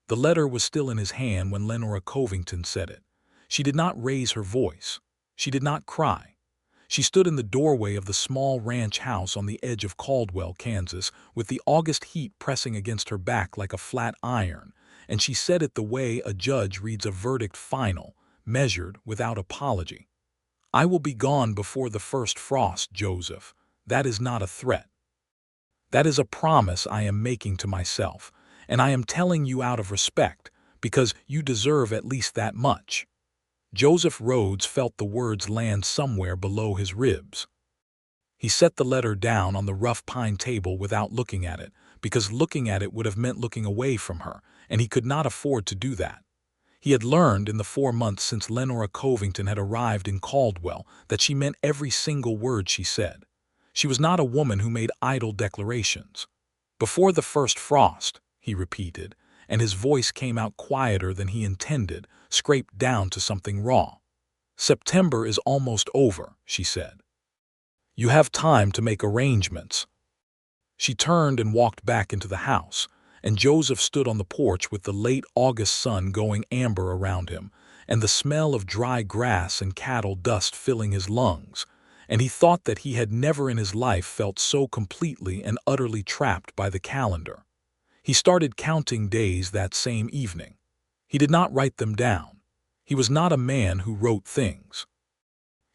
The letter was still in his hand when Lenora Covington said it. She did not raise her voice. She did not cry. She stood in the doorway of the small ranch house on the edge of Caldwell, Kansas, with the August heat pressing against her back like a flat iron, and she said it the way a judge reads a verdict, final, measured, without apology. "I will be gone before the first frost, Joseph. That is not a threat. That is a promise I am making to myself, and I am telling you out of respect, because you deserve at least that much." Joseph Rhodes felt the words land somewhere below his ribs. He set the letter down on the rough pine table without looking at it, because looking at it would have meant looking away from her, and he could not afford to do that. He had learned in the 4 months since Lenora Covington had arrived in Caldwell that she meant every single word she said. She was not a woman who made idle declarations. "Before the first frost," he repeated, and his voice came out quieter than he intended, scraped down to something raw. "September is almost over," she said. "You have time to make arrangements." She turned and walked back into the house, and Joseph stood on the porch with the late August sun going amber around him, and the smell of dry grass and cattle dust filling his lungs, and he thought that he had never in his life felt so completely and utterly trapped by the calendar. He started counting days that same evening. He did not write them down. He was not a man who wrote things.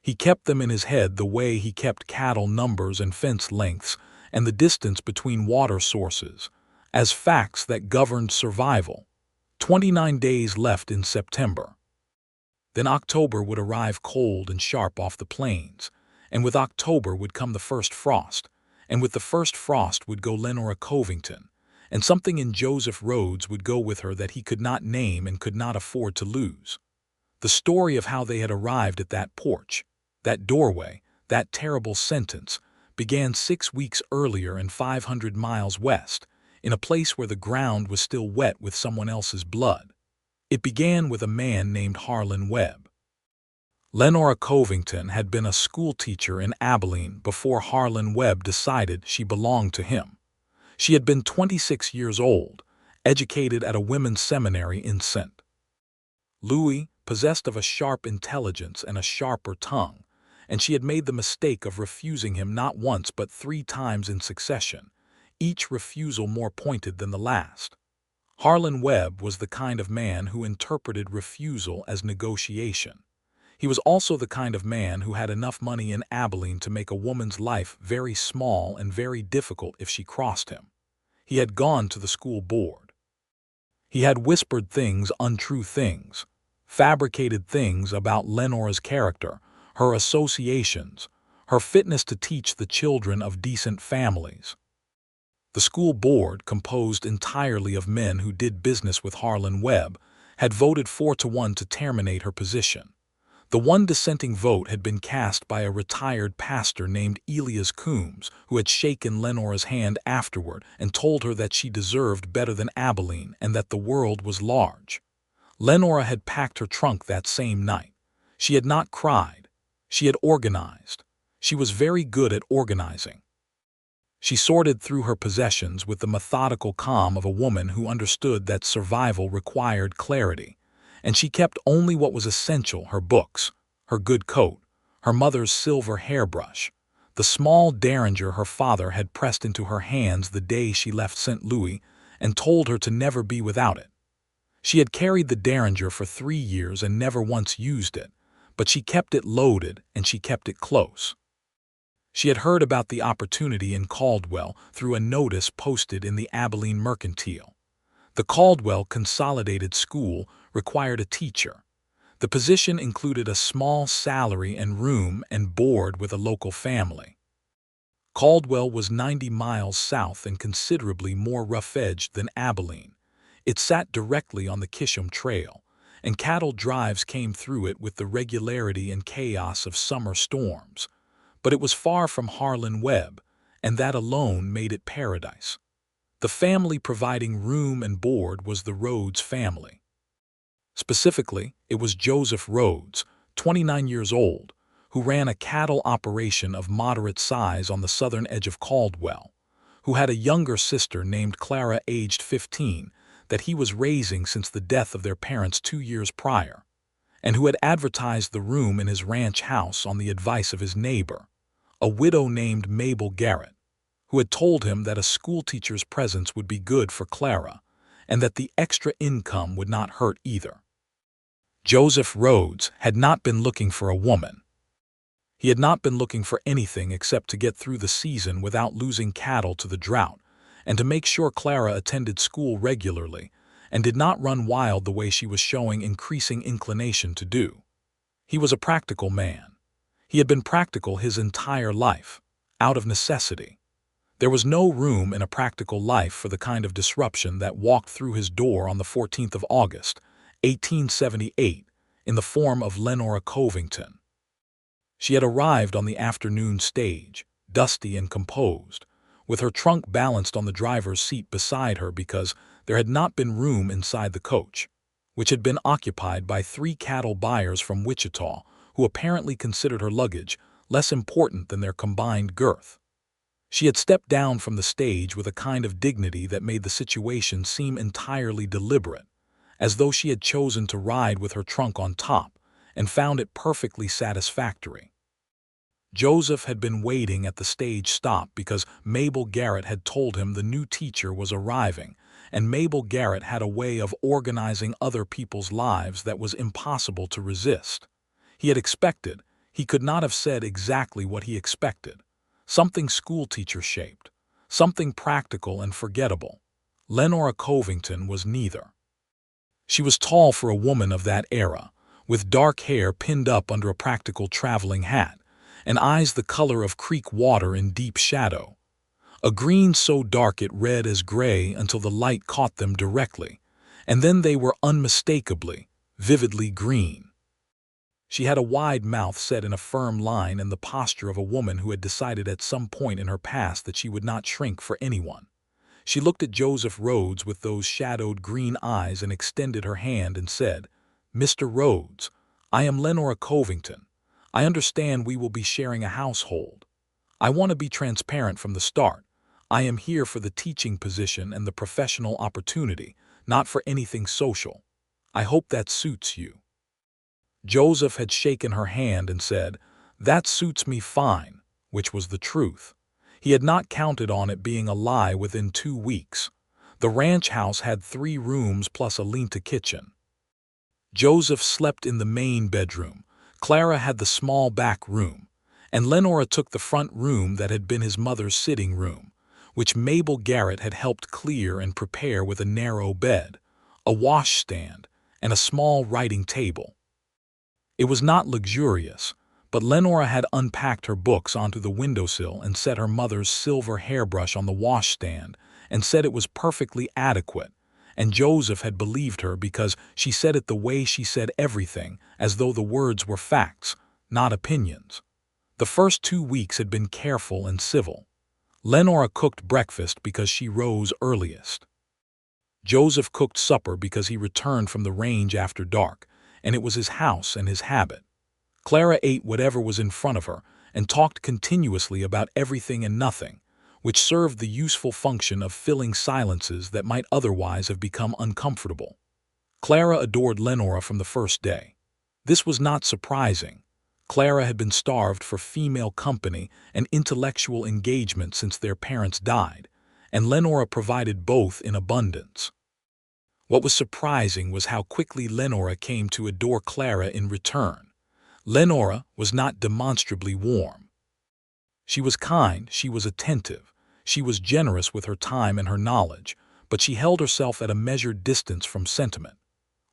He kept them in his head the way he kept cattle numbers and fence lengths and the distance between water sources, as facts that governed survival. 29 days left in September. Then October would arrive cold and sharp off the plains, and with October would come the first frost, and with the first frost would go Lenora Covington, and something in Joseph Rhodes would go with her that he could not name and could not afford to lose. The story of how they had arrived at that porch, that doorway, that terrible sentence, began 6 weeks earlier and 500 miles west, in a place where the ground was still wet with someone else's blood. It began with a man named Harlan Webb. Lenora Covington had been a schoolteacher in Abilene before Harlan Webb decided she belonged to him. She had been 26 years old, educated at a women's seminary in St. Louis, possessed of a sharp intelligence and a sharper tongue, and she had made the mistake of refusing him not once but 3 times in succession, each refusal more pointed than the last. Harlan Webb was the kind of man who interpreted refusal as negotiation. He was also the kind of man who had enough money in Abilene to make a woman's life very small and very difficult if she crossed him. He had gone to the school board. He had whispered things, untrue things, fabricated things about Lenora's character, her associations, her fitness to teach the children of decent families. The school board, composed entirely of men who did business with Harlan Webb, had voted 4-1 to terminate her position. The one dissenting vote had been cast by a retired pastor named Elias Coombs, who had shaken Lenora's hand afterward and told her that she deserved better than Abilene and that the world was large. Lenora had packed her trunk that same night. She had not cried. She had organized. She was very good at organizing. She sorted through her possessions with the methodical calm of a woman who understood that survival required clarity, and she kept only what was essential: her books, her good coat, her mother's silver hairbrush, the small derringer her father had pressed into her hands the day she left St. Louis and told her to never be without it. She had carried the derringer for 3 years and never once used it, but she kept it loaded and she kept it close. She had heard about the opportunity in Caldwell through a notice posted in the Abilene Mercantile. The Caldwell Consolidated School required a teacher. The position included a small salary and room and board with a local family. Caldwell was 90 miles south and considerably more rough-edged than Abilene. It sat directly on the Kisham Trail, and cattle drives came through it with the regularity and chaos of summer storms. But it was far from Harlan Webb, and that alone made it paradise. The family providing room and board was the Rhodes family. Specifically, it was Joseph Rhodes, 29 years old, who ran a cattle operation of moderate size on the southern edge of Caldwell, who had a younger sister named Clara, aged 15, that he was raising since the death of their parents 2 years prior, and who had advertised the room in his ranch house on the advice of his neighbor, a widow named Mabel Garrett, who had told him that a schoolteacher's presence would be good for Clara, and that the extra income would not hurt either. Joseph Rhodes had not been looking for a woman. He had not been looking for anything except to get through the season without losing cattle to the drought, and to make sure Clara attended school regularly and did not run wild the way she was showing increasing inclination to do. He was a practical man. He had been practical his entire life, out of necessity. There was no room in a practical life for the kind of disruption that walked through his door on the 14th of August, 1878, in the form of Lenora Covington. She had arrived on the afternoon stage, dusty and composed, with her trunk balanced on the driver's seat beside her because there had not been room inside the coach, which had been occupied by 3 cattle buyers from Wichita who apparently considered her luggage less important than their combined girth. She had stepped down from the stage with a kind of dignity that made the situation seem entirely deliberate, as though she had chosen to ride with her trunk on top and found it perfectly satisfactory. Joseph had been waiting at the stage stop because Mabel Garrett had told him the new teacher was arriving, and Mabel Garrett had a way of organizing other people's lives that was impossible to resist. He had expected, he could not have said exactly what he expected. Something schoolteacher-shaped, something practical and forgettable. Lenora Covington was neither. She was tall for a woman of that era, with dark hair pinned up under a practical traveling hat, and eyes the color of creek water in deep shadow. A green so dark it read as gray until the light caught them directly, and then they were unmistakably, vividly green. She had a wide mouth set in a firm line and the posture of a woman who had decided at some point in her past that she would not shrink for anyone. She looked at Joseph Rhodes with those shadowed green eyes and extended her hand and said, "Mr. Rhodes, I am Lenora Covington. I understand we will be sharing a household. I want to be transparent from the start. I am here for the teaching position and the professional opportunity, not for anything social. I hope that suits you." Joseph had shaken her hand and said, "That suits me fine," which was the truth. He had not counted on it being a lie within 2 weeks. The ranch house had 3 rooms plus a lean-to kitchen. Joseph slept in the main bedroom. Clara had the small back room, and Lenora took the front room that had been his mother's sitting room, which Mabel Garrett had helped clear and prepare with a narrow bed, a washstand, and a small writing table. It was not luxurious, but Lenora had unpacked her books onto the windowsill and set her mother's silver hairbrush on the washstand and said it was perfectly adequate, and Joseph had believed her because she said it the way she said everything, as though the words were facts, not opinions. The first 2 weeks had been careful and civil. Lenora cooked breakfast because she rose earliest. Joseph cooked supper because he returned from the range after dark, and it was his house and his habit. Clara ate whatever was in front of her and talked continuously about everything and nothing, which served the useful function of filling silences that might otherwise have become uncomfortable. Clara adored Lenora from the first day. This was not surprising. Clara had been starved for female company and intellectual engagement since their parents died, and Lenora provided both in abundance. What was surprising was how quickly Lenora came to adore Clara in return. Lenora was not demonstrably warm. She was kind, she was attentive, she was generous with her time and her knowledge, but she held herself at a measured distance from sentiment.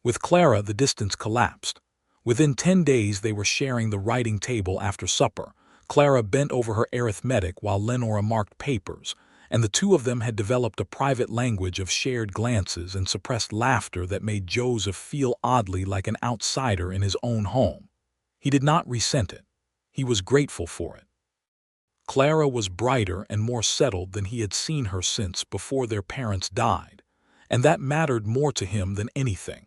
With Clara, the distance collapsed. Within 10 days they were sharing the writing table after supper. Clara bent over her arithmetic while Lenora marked papers, and the two of them had developed a private language of shared glances and suppressed laughter that made Joseph feel oddly like an outsider in his own home. He did not resent it. He was grateful for it. Clara was brighter and more settled than he had seen her since before their parents died, and that mattered more to him than anything.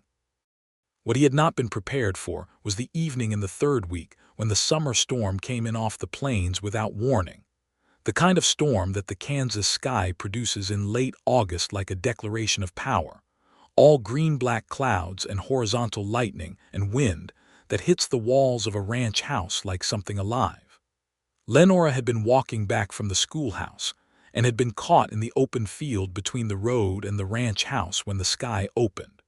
What he had not been prepared for was the evening in the 3rd week when the summer storm came in off the plains without warning, the kind of storm that the Kansas sky produces in late August like a declaration of power, all green-black clouds and horizontal lightning and wind that hits the walls of a ranch house like something alive. Lenora had been walking back from the schoolhouse and had been caught in the open field between the road and the ranch house when the sky opened.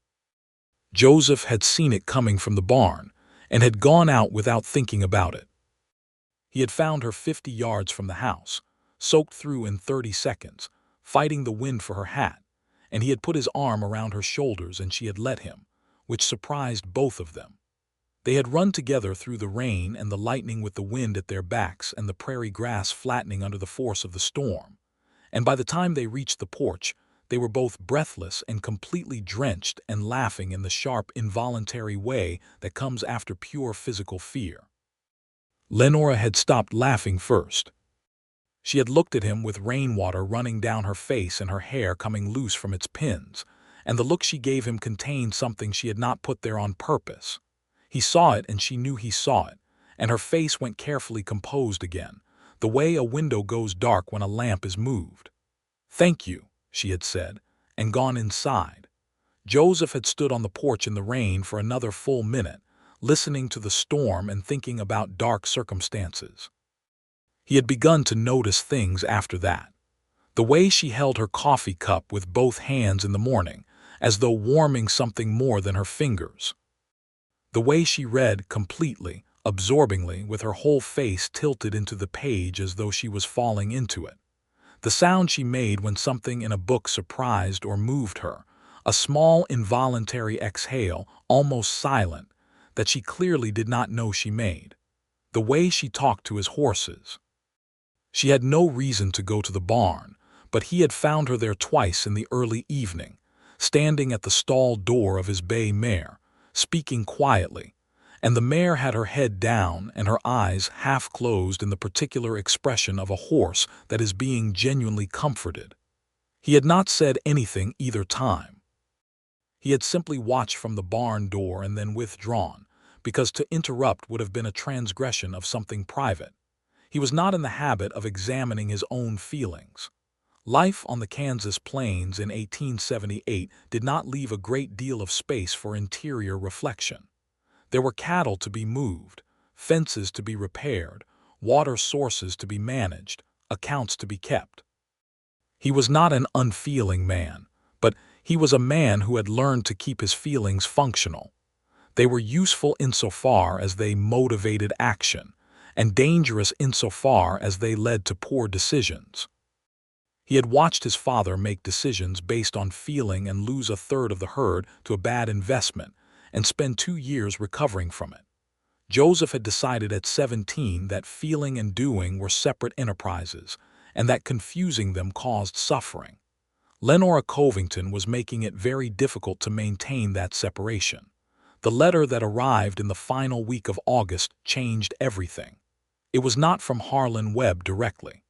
Joseph had seen it coming from the barn and had gone out without thinking about it. He had found her 50 yards from the house, soaked through in 30 seconds, fighting the wind for her hat, and he had put his arm around her shoulders and she had let him, which surprised both of them. They had run together through the rain and the lightning with the wind at their backs and the prairie grass flattening under the force of the storm, and by the time they reached the porch, they were both breathless and completely drenched and laughing in the sharp, involuntary way that comes after pure physical fear. Lenora had stopped laughing first. She had looked at him with rainwater running down her face and her hair coming loose from its pins, and the look she gave him contained something she had not put there on purpose. He saw it and she knew he saw it, and her face went carefully composed again, the way a window goes dark when a lamp is moved. "Thank you," she had said, and gone inside. Joseph had stood on the porch in the rain for another full minute, listening to the storm and thinking about dark circumstances. He had begun to notice things after that. The way she held her coffee cup with both hands in the morning, as though warming something more than her fingers. The way she read completely, absorbingly, with her whole face tilted into the page as though she was falling into it. The sound she made when something in a book surprised or moved her, a small involuntary exhale, almost silent, that she clearly did not know she made. The way she talked to his horses. She had no reason to go to the barn, but he had found her there twice in the early evening, standing at the stall door of his bay mare, speaking quietly, and the mare had her head down and her eyes half closed in the particular expression of a horse that is being genuinely comforted. He had not said anything either time. He had simply watched from the barn door and then withdrawn, because to interrupt would have been a transgression of something private. He was not in the habit of examining his own feelings. Life on the Kansas plains in 1878 did not leave a great deal of space for interior reflection. There were cattle to be moved, fences to be repaired, water sources to be managed, accounts to be kept. He was not an unfeeling man, but he was a man who had learned to keep his feelings functional. They were useful insofar as they motivated action, and dangerous insofar as they led to poor decisions. He had watched his father make decisions based on feeling and lose a third of the herd to a bad investment, and spend 2 years recovering from it. Joseph had decided at 17 that feeling and doing were separate enterprises, and that confusing them caused suffering. Lenora Covington was making it very difficult to maintain that separation. The letter that arrived in the final week of August changed everything. It was not from Harlan Webb directly.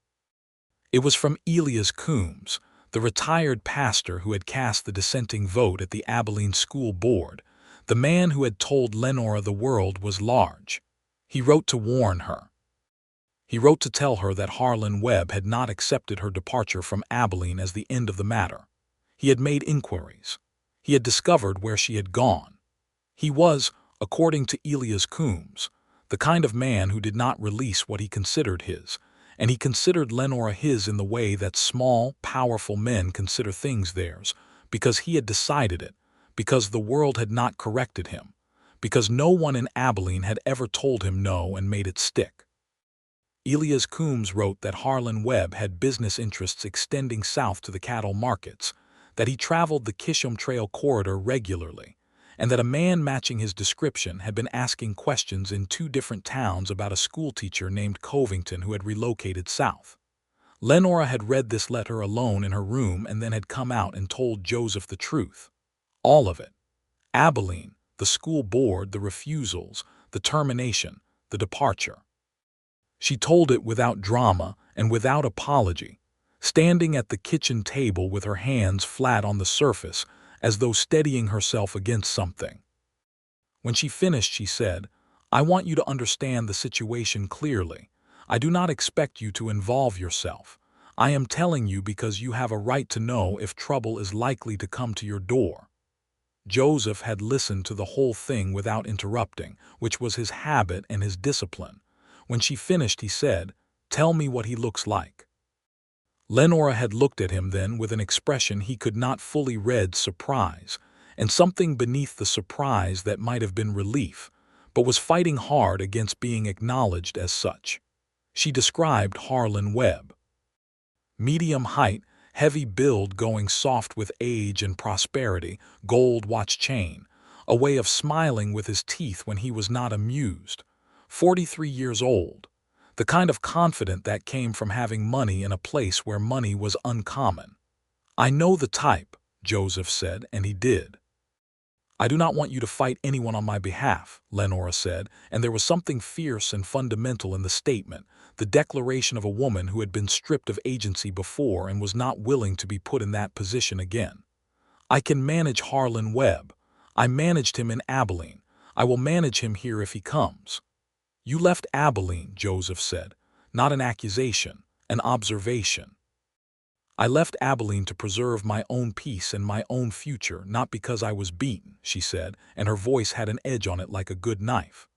It was from Elias Coombs, the retired pastor who had cast the dissenting vote at the Abilene School Board, the man who had told Lenora the world was large. He wrote to warn her. He wrote to tell her that Harlan Webb had not accepted her departure from Abilene as the end of the matter. He had made inquiries. He had discovered where she had gone. He was, according to Elias Coombs, the kind of man who did not release what he considered his, and he considered Lenora his in the way that small, powerful men consider things theirs, because he had decided it, because the world had not corrected him, because no one in Abilene had ever told him no and made it stick. Elias Coombs wrote that Harlan Webb had business interests extending south to the cattle markets, that he traveled the Kisham Trail corridor regularly, and that a man matching his description had been asking questions in 2 different towns about a schoolteacher named Covington who had relocated south. Lenora had read this letter alone in her room and then had come out and told Joseph the truth. All of it. Abilene, the school board, the refusals, the termination, the departure. She told it without drama and without apology, standing at the kitchen table with her hands flat on the surface, as though steadying herself against something. When she finished, she said, "I want you to understand the situation clearly. I do not expect you to involve yourself. I am telling you because you have a right to know if trouble is likely to come to your door." Joseph had listened to the whole thing without interrupting, which was his habit and his discipline. When she finished, he said, "Tell me what he looks like." Lenora had looked at him then with an expression he could not fully read: surprise, and something beneath the surprise that might have been relief, but was fighting hard against being acknowledged as such. She described Harlan Webb. Medium height, heavy build, going soft with age and prosperity, gold watch chain, a way of smiling with his teeth when he was not amused. 43 years old. The kind of confidence that came from having money in a place where money was uncommon. "I know the type," Joseph said, and he did. "I do not want you to fight anyone on my behalf," Lenora said, and there was something fierce and fundamental in the statement, the declaration of a woman who had been stripped of agency before and was not willing to be put in that position again. "I can manage Harlan Webb. I managed him in Abilene. I will manage him here if he comes." "You left Abilene," Joseph said. "Not an accusation, an observation." "I left Abilene to preserve my own peace and my own future, not because I was beaten," she said, and her voice had an edge on it like a good knife.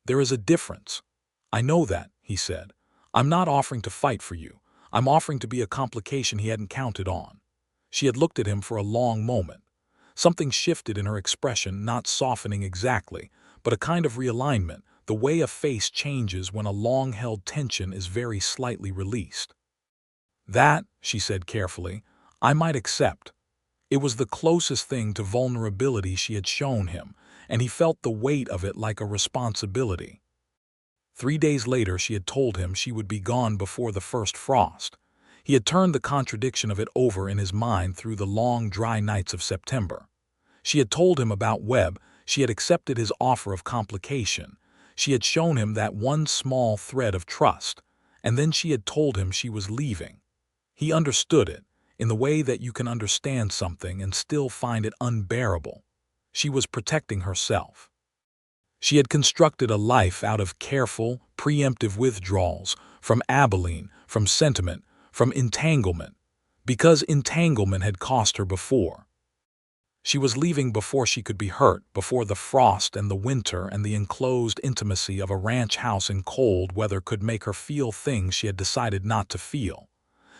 "There is a difference." "I know that," he said. "I'm not offering to fight for you. I'm offering to be a complication he hadn't counted on." She had looked at him for a long moment. Something shifted in her expression, not softening exactly, but a kind of realignment, the way a face changes when a long-held tension is very slightly released. "That," she said carefully, "I might accept." It was the closest thing to vulnerability she had shown him, and he felt the weight of it like a responsibility. 3 days later she had told him she would be gone before the first frost. He had turned the contradiction of it over in his mind through the long, dry nights of September. She had told him about Webb, she had accepted his offer of complication. She had shown him that one small thread of trust, and then she had told him she was leaving. He understood it, in the way that you can understand something and still find it unbearable. She was protecting herself. She had constructed a life out of careful, preemptive withdrawals from Abilene, from sentiment, from entanglement, because entanglement had cost her before. She was leaving before she could be hurt, before the frost and the winter and the enclosed intimacy of a ranch house in cold weather could make her feel things she had decided not to feel.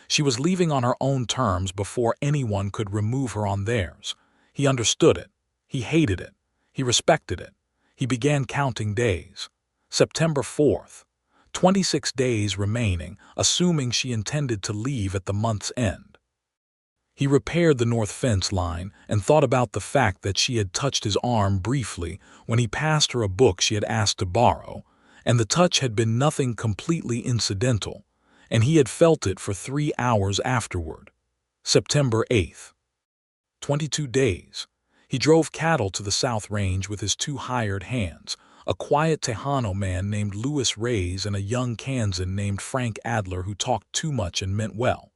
She was leaving on her own terms before anyone could remove her on theirs. He understood it. He hated it. He respected it. He began counting days. September 4th. 26 days remaining, assuming she intended to leave at the month's end. He repaired the north fence line and thought about the fact that she had touched his arm briefly when he passed her a book she had asked to borrow, and the touch had been nothing completely incidental, and he had felt it for 3 hours afterward. September 8th. 22 days. He drove cattle to the South Range with his 2 hired hands, a quiet Tejano man named Louis Reyes and a young Kansan named Frank Adler who talked too much and meant well.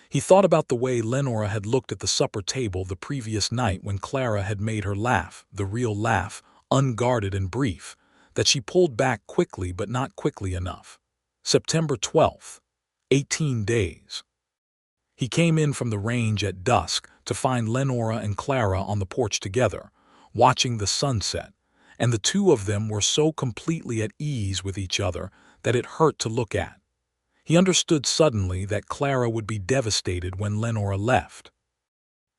He thought about the way Lenora had looked at the supper table the previous night when Clara had made her laugh, the real laugh, unguarded and brief, that she pulled back quickly but not quickly enough. September 12th. 18 days. He came in from the range at dusk to find Lenora and Clara on the porch together, watching the sunset, and the two of them were so completely at ease with each other that it hurt to look at. He understood suddenly that Clara would be devastated when Lenora left.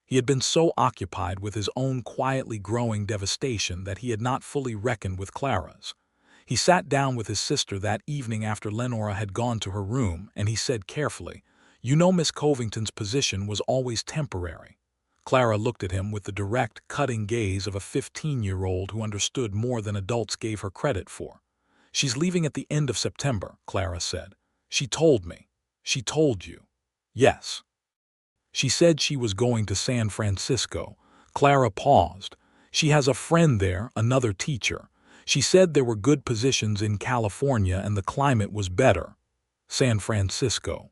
He had been so occupied with his own quietly growing devastation that he had not fully reckoned with Clara's. He sat down with his sister that evening after Lenora had gone to her room, and he said carefully, "You know Miss Covington's position was always temporary." Clara looked at him with the direct, cutting gaze of a 15-year-old who understood more than adults gave her credit for. "She's leaving at the end of September," Clara said. "She told me." "She told you?" "Yes." "She said she was going to San Francisco." Clara paused. "She has a friend there, another teacher. She said there were good positions in California and the climate was better." San Francisco.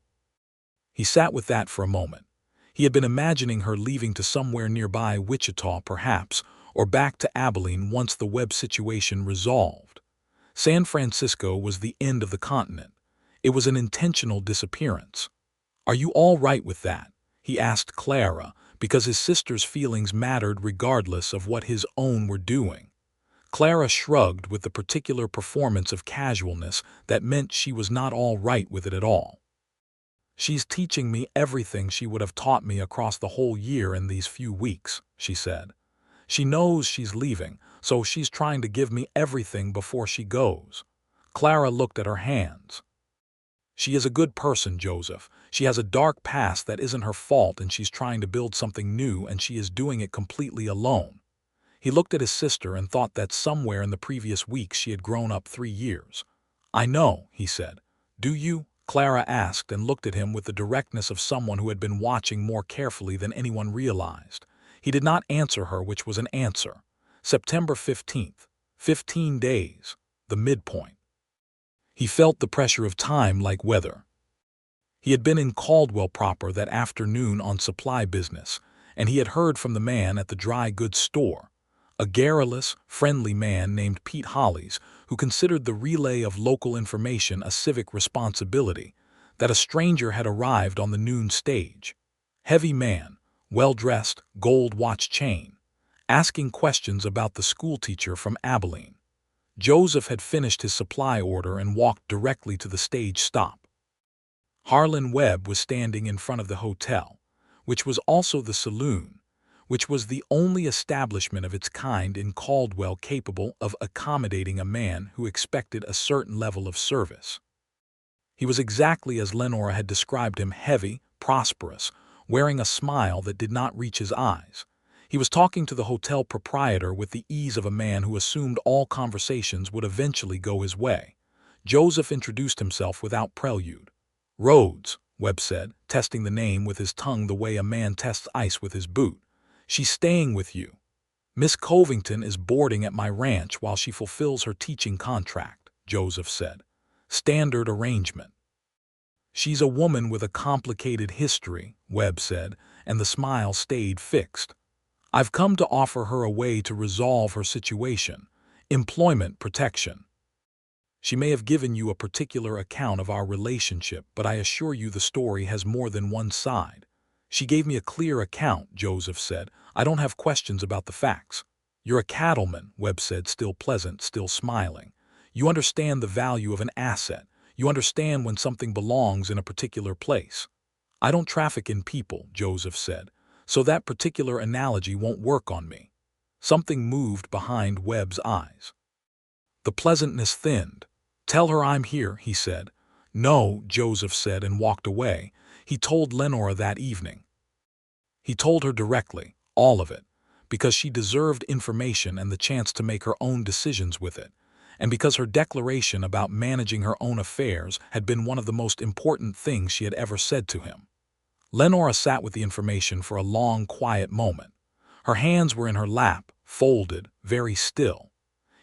He sat with that for a moment. He had been imagining her leaving to somewhere nearby, Wichita perhaps, or back to Abilene once the Webb situation resolved. San Francisco was the end of the continent. It was an intentional disappearance. "Are you all right with that?" he asked Clara, because his sister's feelings mattered regardless of what his own were doing. Clara shrugged with the particular performance of casualness that meant she was not all right with it at all. "She's teaching me everything she would have taught me across the whole year in these few weeks," she said. "She knows she's leaving, so she's trying to give me everything before she goes." Clara looked at her hands. "She is a good person, Joseph. She has a dark past that isn't her fault, and she's trying to build something new, and she is doing it completely alone." He looked at his sister and thought that somewhere in the previous weeks she had grown up 3 years. "I know," he said. "Do you?" Clara asked and looked at him with the directness of someone who had been watching more carefully than anyone realized. He did not answer her, which was an answer. September 15th. 15 days. The midpoint. He felt the pressure of time like weather. He had been in Caldwell proper that afternoon on supply business, and he had heard from the man at the dry goods store, a garrulous, friendly man named Pete Hollies, who considered the relay of local information a civic responsibility, that a stranger had arrived on the noon stage. Heavy man, well-dressed, gold watch chain, asking questions about the schoolteacher from Abilene. Joseph had finished his supply order and walked directly to the stage stop. Harlan Webb was standing in front of the hotel, which was also the saloon, which was the only establishment of its kind in Caldwell capable of accommodating a man who expected a certain level of service. He was exactly as Lenora had described him: heavy, prosperous, wearing a smile that did not reach his eyes. He was talking to the hotel proprietor with the ease of a man who assumed all conversations would eventually go his way. Joseph introduced himself without prelude. "Rhodes," Webb said, testing the name with his tongue the way a man tests ice with his boot. "She's staying with you. Miss Covington is boarding at my ranch while she fulfills her teaching contract," Joseph said. "Standard arrangement." "She's a woman with a complicated history," Webb said, and the smile stayed fixed. "I've come to offer her a way to resolve her situation, employment protection. She may have given you a particular account of our relationship, but I assure you the story has more than one side." "She gave me a clear account," Joseph said. "I don't have questions about the facts." "You're a cattleman," Webb said, still pleasant, still smiling. "You understand the value of an asset. You understand when something belongs in a particular place." "I don't traffic in people," Joseph said, "so that particular analogy won't work on me." Something moved behind Webb's eyes. The pleasantness thinned. "Tell her I'm here," he said. "No," Joseph said and walked away. He told Lenora that evening. He told her directly, all of it, because she deserved information and the chance to make her own decisions with it, and because her declaration about managing her own affairs had been one of the most important things she had ever said to him. Lenora sat with the information for a long, quiet moment. Her hands were in her lap, folded, very still.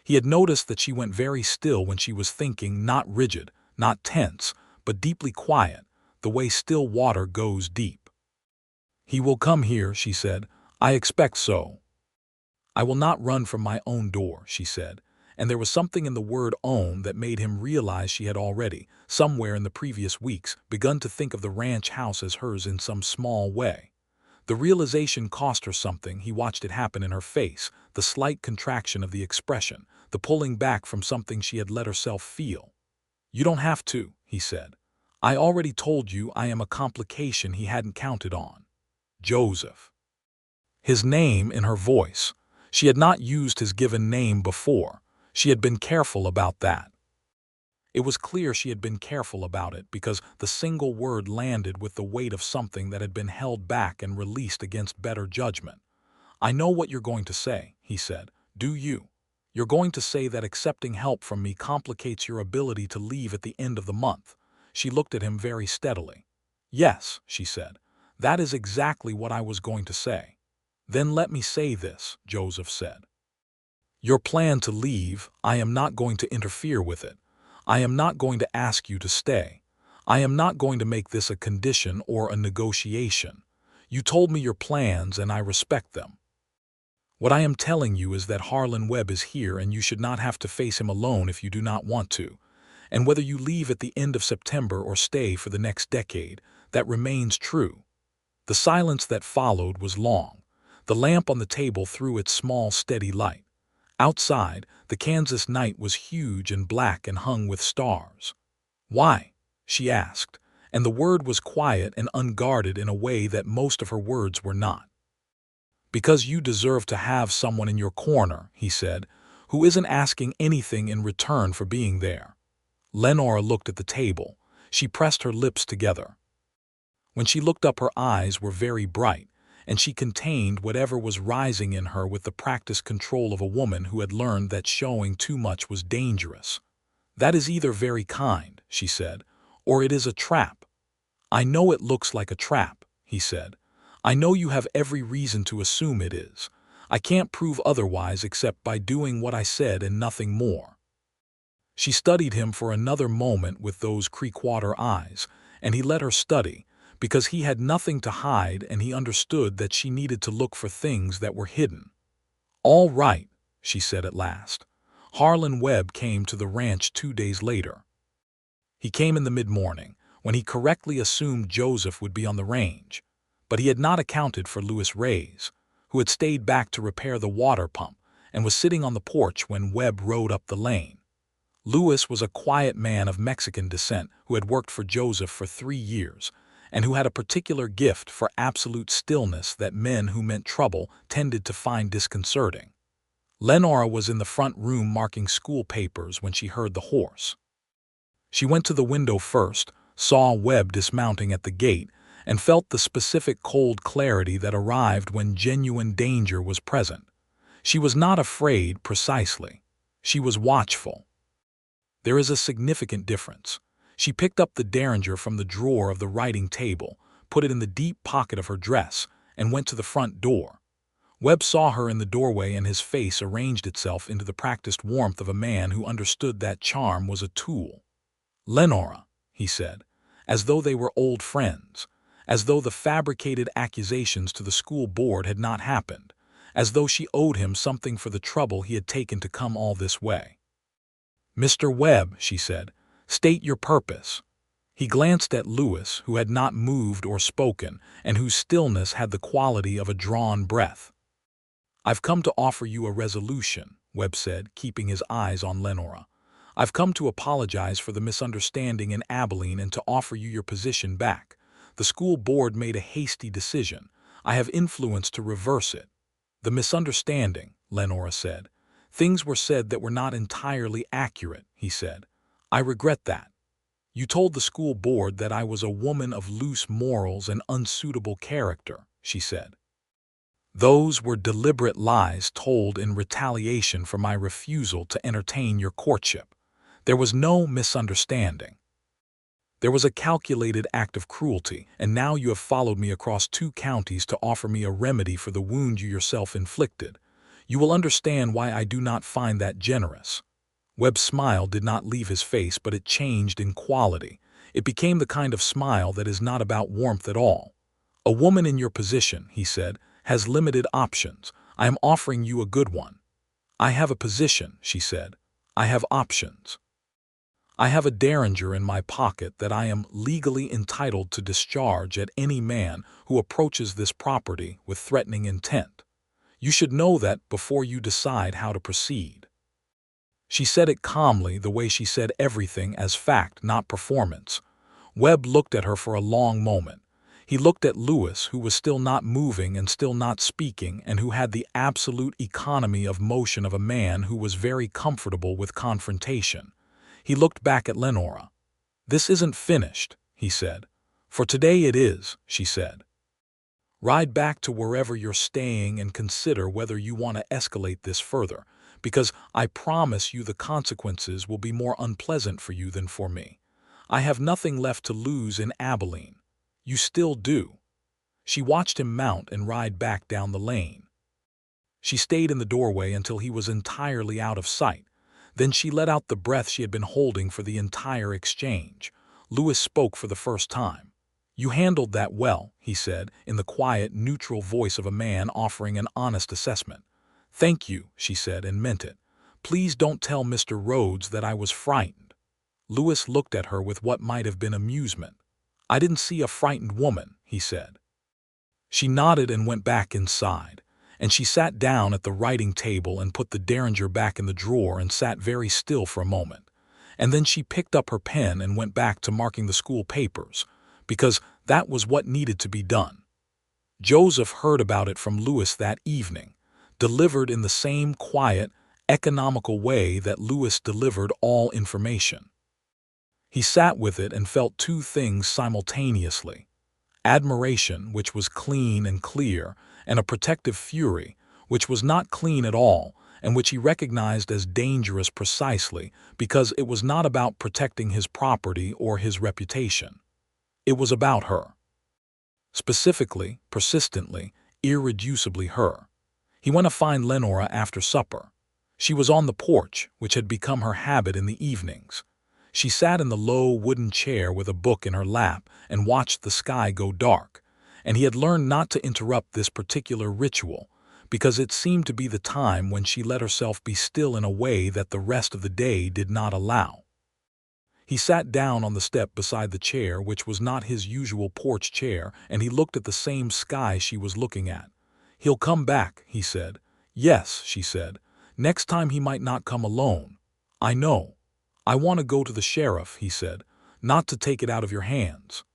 He had noticed that she went very still when she was thinking, not rigid, not tense, but deeply quiet, the way still water goes deep. "He will come here," she said. "I expect so." "I will not run from my own door," she said, and there was something in the word own that made him realize she had already, somewhere in the previous weeks, begun to think of the ranch house as hers in some small way. The realization cost her something. He watched it happen in her face, the slight contraction of the expression, the pulling back from something she had let herself feel. "You don't have to," he said. "I already told you I am a complication he hadn't counted on." Joseph. His name in her voice. She had not used his given name before. She had been careful about that. It was clear she had been careful about it because the single word landed with the weight of something that had been held back and released against better judgment. "I know what you're going to say," he said. "Do you? You're going to say that accepting help from me complicates your ability to leave at the end of the month." She looked at him very steadily. "Yes," she said. "That is exactly what I was going to say." "Then let me say this," Joseph said. "Your plan to leave, I am not going to interfere with it. I am not going to ask you to stay. I am not going to make this a condition or a negotiation. You told me your plans and I respect them. What I am telling you is that Harlan Webb is here and you should not have to face him alone if you do not want to. And whether you leave at the end of September or stay for the next decade, that remains true. The silence that followed was long. The lamp on the table threw its small, steady light. Outside, the Kansas night was huge and black and hung with stars. "Why?" she asked, and the word was quiet and unguarded in a way that most of her words were not. "Because you deserve to have someone in your corner," he said, "who isn't asking anything in return for being there." Lenora looked at the table. She pressed her lips together. When she looked up, her eyes were very bright, and she contained whatever was rising in her with the practiced control of a woman who had learned that showing too much was dangerous. "That is either very kind," she said, "or it is a trap." "I know it looks like a trap," he said. "I know you have every reason to assume it is. I can't prove otherwise except by doing what I said and nothing more." She studied him for another moment with those creekwater eyes, and he let her study, because he had nothing to hide and he understood that she needed to look for things that were hidden. "All right," she said at last. Harlan Webb came to the ranch 2 days later. He came in the mid-morning, when he correctly assumed Joseph would be on the range, but he had not accounted for Louis Reyes, who had stayed back to repair the water pump and was sitting on the porch when Webb rode up the lane. Louis was a quiet man of Mexican descent who had worked for Joseph for 3 years, and who had a particular gift for absolute stillness that men who meant trouble tended to find disconcerting. Lenora was in the front room marking school papers when she heard the horse. She went to the window first, saw Webb dismounting at the gate, and felt the specific cold clarity that arrived when genuine danger was present. She was not afraid precisely. She was watchful. There is a significant difference. She picked up the derringer from the drawer of the writing table, put it in the deep pocket of her dress, and went to the front door. Webb saw her in the doorway, and his face arranged itself into the practiced warmth of a man who understood that charm was a tool. "Lenora," he said, as though they were old friends, as though the fabricated accusations to the school board had not happened, as though she owed him something for the trouble he had taken to come all this way. "Mr. Webb," she said, "state your purpose." He glanced at Louis, who had not moved or spoken, and whose stillness had the quality of a drawn breath. "I've come to offer you a resolution," Webb said, keeping his eyes on Lenora. "I've come to apologize for the misunderstanding in Abilene and to offer you your position back. The school board made a hasty decision. I have influence to reverse it." "The misunderstanding," Lenora said. "Things were said that were not entirely accurate," he said. "I regret that. You told the school board that I was a woman of loose morals and unsuitable character," she said. "Those were deliberate lies told in retaliation for my refusal to entertain your courtship. There was no misunderstanding. There was a calculated act of cruelty, and now you have followed me across 2 counties to offer me a remedy for the wound you yourself inflicted. You will understand why I do not find that generous." Webb's smile did not leave his face, but it changed in quality. It became the kind of smile that is not about warmth at all. "A woman in your position," he said, "has limited options. I am offering you a good one." "I have a position," she said. "I have options. I have a derringer in my pocket that I am legally entitled to discharge at any man who approaches this property with threatening intent. You should know that before you decide how to proceed." She said it calmly, the way she said everything, as fact, not performance. Webb looked at her for a long moment. He looked at Louis, who was still not moving and still not speaking, and who had the absolute economy of motion of a man who was very comfortable with confrontation. He looked back at Lenora. "This isn't finished," he said. "For today it is," she said. "Ride back to wherever you're staying and consider whether you want to escalate this further, because I promise you the consequences will be more unpleasant for you than for me. I have nothing left to lose in Abilene. You still do." She watched him mount and ride back down the lane. She stayed in the doorway until he was entirely out of sight. Then she let out the breath she had been holding for the entire exchange. Louis spoke for the first time. "You handled that well," he said, in the quiet, neutral voice of a man offering an honest assessment. "Thank you," she said, and meant it. "Please don't tell Mr. Rhodes that I was frightened." Louis looked at her with what might have been amusement. "I didn't see a frightened woman," he said. She nodded and went back inside, and she sat down at the writing table and put the derringer back in the drawer and sat very still for a moment. And then she picked up her pen and went back to marking the school papers, because that was what needed to be done. Joseph heard about it from Louis that evening, delivered in the same quiet, economical way that Louis delivered all information. He sat with it and felt two things simultaneously: admiration, which was clean and clear, and a protective fury, which was not clean at all, and which he recognized as dangerous precisely because it was not about protecting his property or his reputation. It was about her. Specifically, persistently, irreducibly her. He went to find Lenora after supper. She was on the porch, which had become her habit in the evenings. She sat in the low wooden chair with a book in her lap and watched the sky go dark, and he had learned not to interrupt this particular ritual, because it seemed to be the time when she let herself be still in a way that the rest of the day did not allow. He sat down on the step beside the chair, which was not his usual porch chair, and he looked at the same sky she was looking at. "He'll come back," he said. "Yes," she said. "Next time he might not come alone. I know. I want to go to the sheriff," he said, "not to take it out of your hands.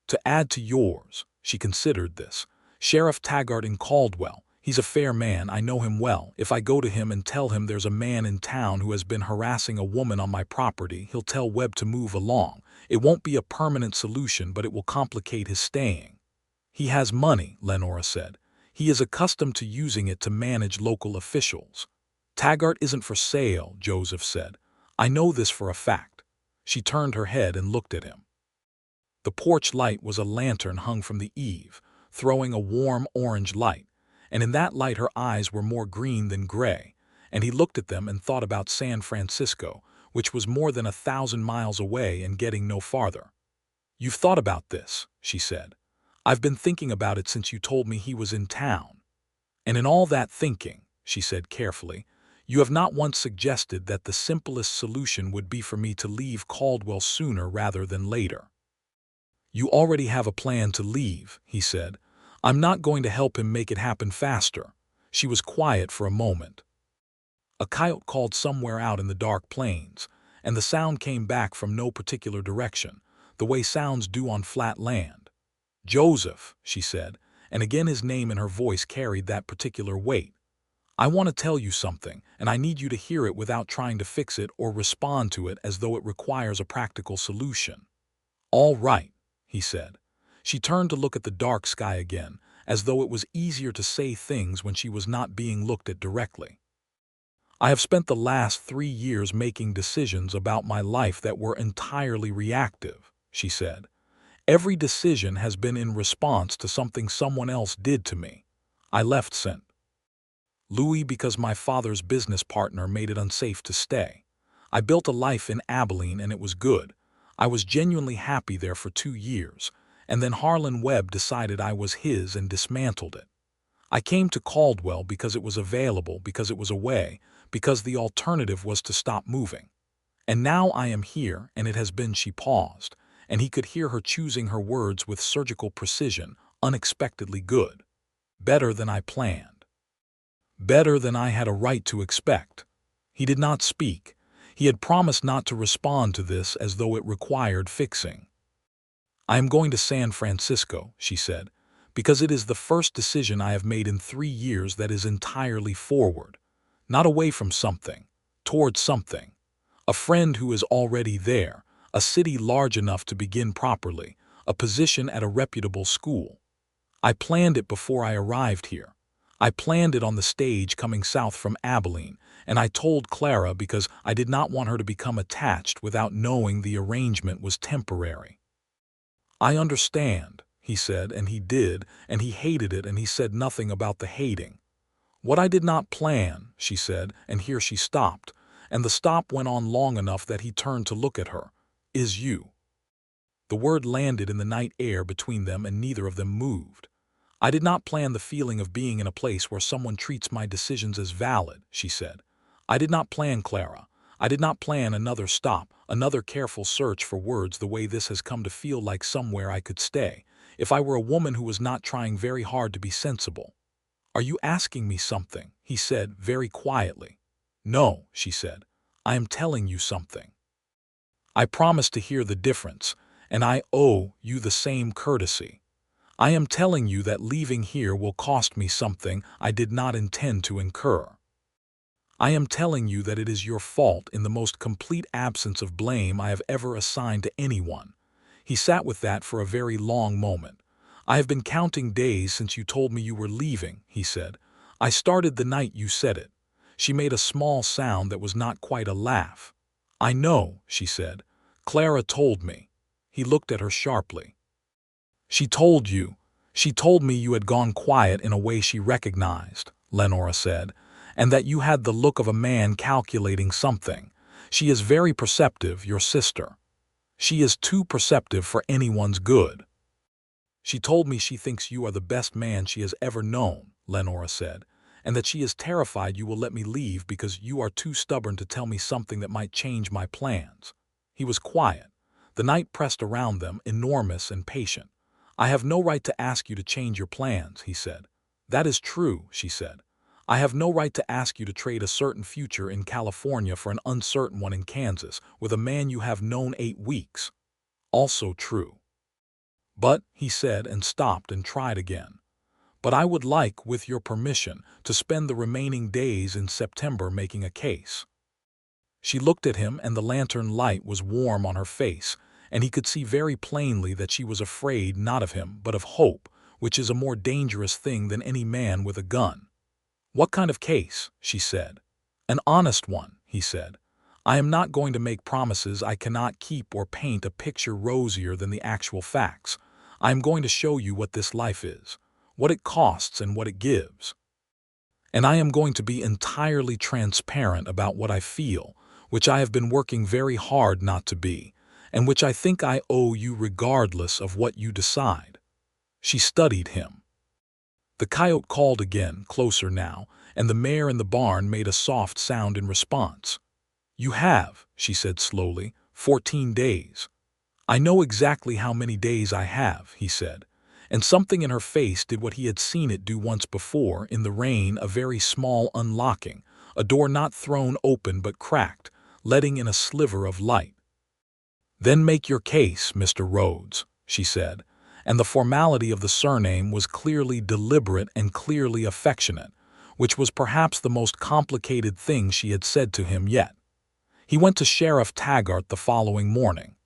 To add to yours." She considered this. "Sheriff Taggart in Caldwell. He's a fair man, I know him well. If I go to him and tell him there's a man in town who has been harassing a woman on my property, he'll tell Webb to move along. It won't be a permanent solution, but it will complicate his staying." "He has money," Lenora said. "He is accustomed to using it to manage local officials." "Taggart isn't for sale," Joseph said. "I know this for a fact." She turned her head and looked at him. The porch light was a lantern hung from the eave, throwing a warm orange light, and in that light her eyes were more green than gray, and he looked at them and thought about San Francisco, which was more than 1,000 miles away and getting no farther. "You've thought about this," she said. "I've been thinking about it since you told me he was in town. And in all that thinking," she said carefully, "you have not once suggested that the simplest solution would be for me to leave Caldwell sooner rather than later." "You already have a plan to leave," he said. "I'm not going to help him make it happen faster." She was quiet for a moment. A coyote called somewhere out in the dark plains, and the sound came back from no particular direction, the way sounds do on flat land. "Joseph," she said, and again his name in her voice carried that particular weight. "I want to tell you something, and I need you to hear it without trying to fix it or respond to it as though it requires a practical solution." "All right," he said. She turned to look at the dark sky again, as though it was easier to say things when she was not being looked at directly. "I have spent the last 3 years making decisions about my life that were entirely reactive," she said. "Every decision has been in response to something someone else did to me. I left St. Louis because my father's business partner made it unsafe to stay. I built a life in Abilene and it was good. I was genuinely happy there for 2 years, and then Harlan Webb decided I was his and dismantled it. I came to Caldwell because it was available, because it was away, because the alternative was to stop moving. And now I am here, and it has been—" She paused, and he could hear her choosing her words with surgical precision, "unexpectedly good. Better than I planned. Better than I had a right to expect." He did not speak. He had promised not to respond to this as though it required fixing. "I am going to San Francisco," she said, "because it is the first decision I have made in 3 years that is entirely forward. Not away from something, toward something. A friend who is already there, a city large enough to begin properly, a position at a reputable school. I planned it before I arrived here. I planned it on the stage coming south from Abilene, and I told Clara because I did not want her to become attached without knowing the arrangement was temporary." "I understand," he said, and he did, and he hated it, and he said nothing about the hating. "What I did not plan," she said, and here she stopped, and the stop went on long enough that he turned to look at her, "is you." The word landed in the night air between them, and neither of them moved. "I did not plan the feeling of being in a place where someone treats my decisions as valid," she said. "I did not plan, Clara. I did not plan another stop, another careful search for words the way this has come to feel like somewhere I could stay. if I were a woman who was not trying very hard to be sensible. Are you asking me something? He said very quietly. No, she said. I am telling you something. I promise to hear the difference, and I owe you the same courtesy. I am telling you that leaving here will cost me something I did not intend to incur. I am telling you that it is your fault in the most complete absence of blame I have ever assigned to anyone. He sat with that for a very long moment. I have been counting days since you told me you were leaving, he said. I started the night you said it. She made a small sound that was not quite a laugh. I know, she said. Clara told me. He looked at her sharply. She told you. She told me you had gone quiet in a way she recognized, Lenora said, and that you had the look of a man calculating something. She is very perceptive, your sister. She is too perceptive for anyone's good. She told me she thinks you are the best man she has ever known, Lenora said, and that she is terrified you will let me leave because you are too stubborn to tell me something that might change my plans. He was quiet. The night pressed around them, enormous and patient. I have no right to ask you to change your plans, he said. That is true, she said. I have no right to ask you to trade a certain future in California for an uncertain one in Kansas with a man you have known 8 weeks. Also true. But, he said, and stopped and tried again. But I would like, with your permission, to spend the remaining days in September making a case. She looked at him, and the lantern light was warm on her face, and he could see very plainly that she was afraid not of him, but of hope, which is a more dangerous thing than any man with a gun. What kind of case? She said. An honest one, he said. I am not going to make promises I cannot keep or paint a picture rosier than the actual facts. I am going to show you what this life is, what it costs and what it gives. And I am going to be entirely transparent about what I feel, which I have been working very hard not to be, and which I think I owe you regardless of what you decide. She studied him. The coyote called again, closer now, and the mare in the barn made a soft sound in response. You have, she said slowly, 14 days. I know exactly how many days I have, he said, and something in her face did what he had seen it do once before, in the rain, a very small unlocking, a door not thrown open but cracked, letting in a sliver of light. Then make your case, Mr. Rhodes, she said, and the formality of the surname was clearly deliberate and clearly affectionate, which was perhaps the most complicated thing she had said to him yet. He went to Sheriff Taggart the following morning.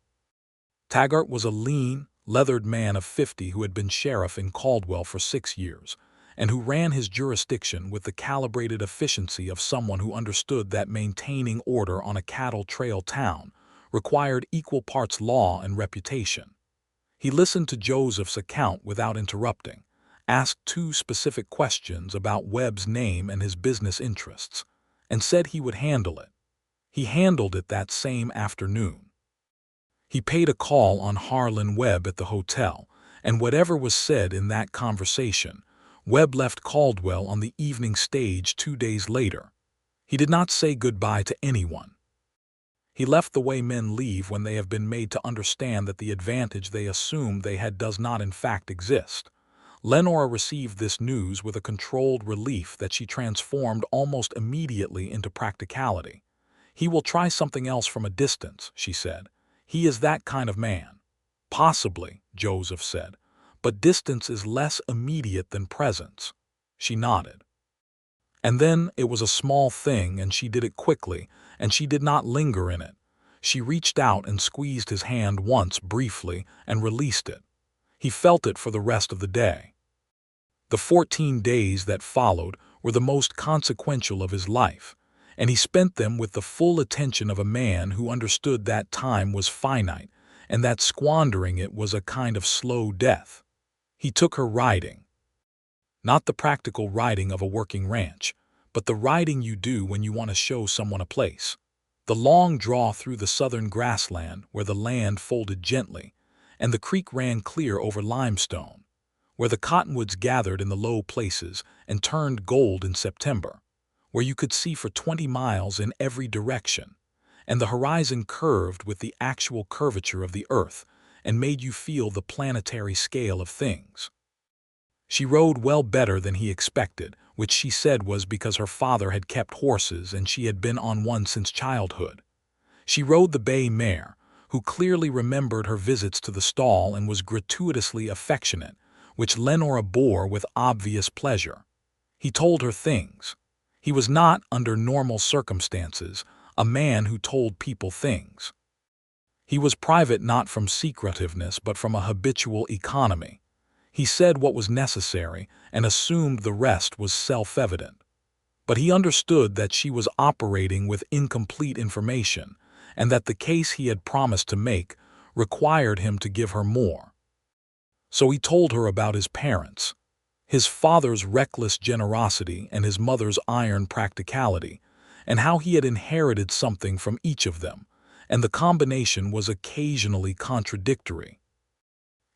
Taggart was a lean, leathered man of 50 who had been sheriff in Caldwell for 6 years, and who ran his jurisdiction with the calibrated efficiency of someone who understood that maintaining order on a cattle trail town required equal parts law and reputation. He listened to Joseph's account without interrupting, asked 2 specific questions about Webb's name and his business interests, and said he would handle it. He handled it that same afternoon. He paid a call on Harlan Webb at the hotel, and whatever was said in that conversation, Webb left Caldwell on the evening stage 2 days later. He did not say goodbye to anyone. He left the way men leave when they have been made to understand that the advantage they assumed they had does not in fact exist. Lenora received this news with a controlled relief that she transformed almost immediately into practicality. He will try something else from a distance, she said. He is that kind of man. Possibly, Joseph said, but distance is less immediate than presence. She nodded. And then it was a small thing, and she did it quickly, and she did not linger in it. She reached out and squeezed his hand once briefly and released it. He felt it for the rest of the day. The 14 days that followed were the most consequential of his life, and he spent them with the full attention of a man who understood that time was finite and that squandering it was a kind of slow death. He took her riding. Not the practical riding of a working ranch, but the riding you do when you want to show someone a place. The long draw through the southern grassland where the land folded gently, and the creek ran clear over limestone, where the cottonwoods gathered in the low places and turned gold in September, where you could see for 20 miles in every direction, and the horizon curved with the actual curvature of the earth, and made you feel the planetary scale of things. She rode well better than he expected, which she said was because her father had kept horses and she had been on one since childhood. She rode the bay mare, who clearly remembered her visits to the stall and was gratuitously affectionate, which Lenora bore with obvious pleasure. He told her things. He was not, under normal circumstances, a man who told people things. He was private not from secretiveness but from a habitual economy. He said what was necessary and assumed the rest was self-evident. But he understood that she was operating with incomplete information and that the case he had promised to make required him to give her more. So he told her about his parents, his father's reckless generosity and his mother's iron practicality, and how he had inherited something from each of them, and the combination was occasionally contradictory.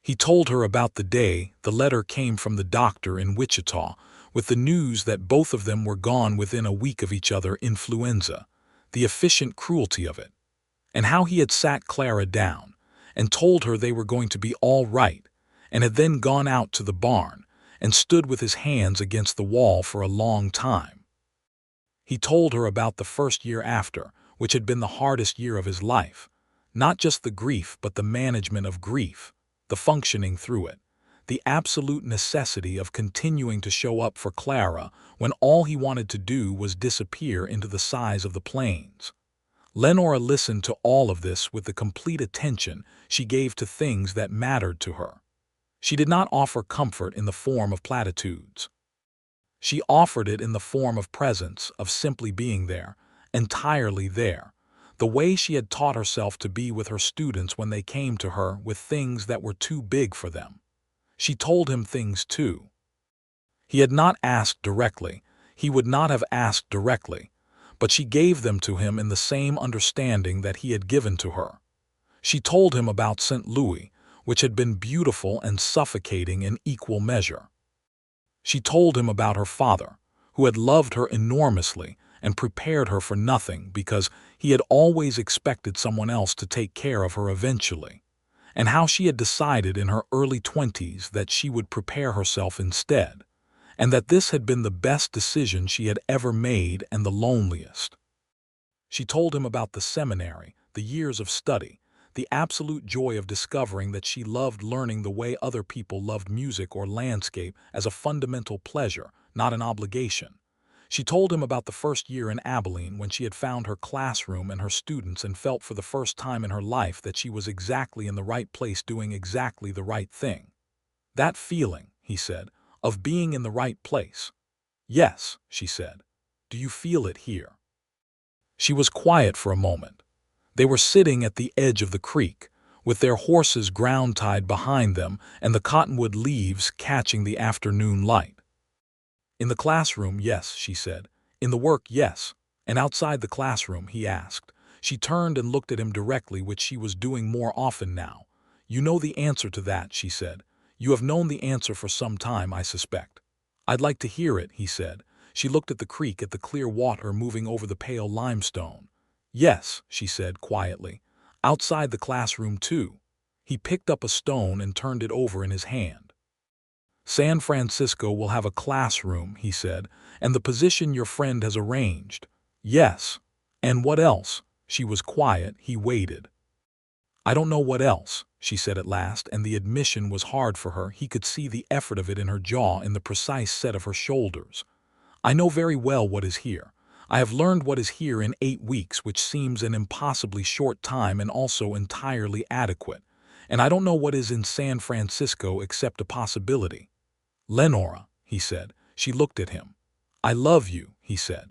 He told her about the day the letter came from the doctor in Wichita with the news that both of them were gone within a week of each other, influenza, the efficient cruelty of it, and how he had sat Clara down and told her they were going to be all right, and had then gone out to the barn and stood with his hands against the wall for a long time. He told her about the first year after, which had been the hardest year of his life, not just the grief but the management of grief, the functioning through it, the absolute necessity of continuing to show up for Clara when all he wanted to do was disappear into the size of the plains. Lenora listened to all of this with the complete attention she gave to things that mattered to her. She did not offer comfort in the form of platitudes. She offered it in the form of presence, of simply being there, entirely there, the way she had taught herself to be with her students when they came to her with things that were too big for them. She told him things too. He had not asked directly, he would not have asked directly, but she gave them to him in the same understanding that he had given to her. She told him about St. Louis, which had been beautiful and suffocating in equal measure. She told him about her father, who had loved her enormously and prepared her for nothing because he had always expected someone else to take care of her eventually, and how she had decided in her early 20s that she would prepare herself instead, and that this had been the best decision she had ever made and the loneliest. She told him about the seminary, the years of study, the absolute joy of discovering that she loved learning the way other people loved music or landscape as a fundamental pleasure, not an obligation. She told him about the first year in Abilene when she had found her classroom and her students and felt for the first time in her life that she was exactly in the right place doing exactly the right thing. That feeling, he said, of being in the right place. Yes, she said. Do you feel it here? She was quiet for a moment. They were sitting at the edge of the creek, with their horses ground-tied behind them and the cottonwood leaves catching the afternoon light. In the classroom, yes, she said. In the work, yes. And outside the classroom, he asked. She turned and looked at him directly, which she was doing more often now. You know the answer to that, she said. You have known the answer for some time, I suspect. I'd like to hear it, he said. She looked at the creek, at the clear water moving over the pale limestone. Yes, she said quietly. Outside the classroom, too. He picked up a stone and turned it over in his hand. San Francisco will have a classroom, he said, and the position your friend has arranged. Yes. And what else? She was quiet, he waited. I don't know what else, she said at last, and the admission was hard for her. He could see the effort of it in her jaw, in the precise set of her shoulders. I know very well what is here. I have learned what is here in 8 weeks, which seems an impossibly short time and also entirely adequate. And I don't know what is in San Francisco except a possibility. Lenora, he said. She looked at him. I love you, he said.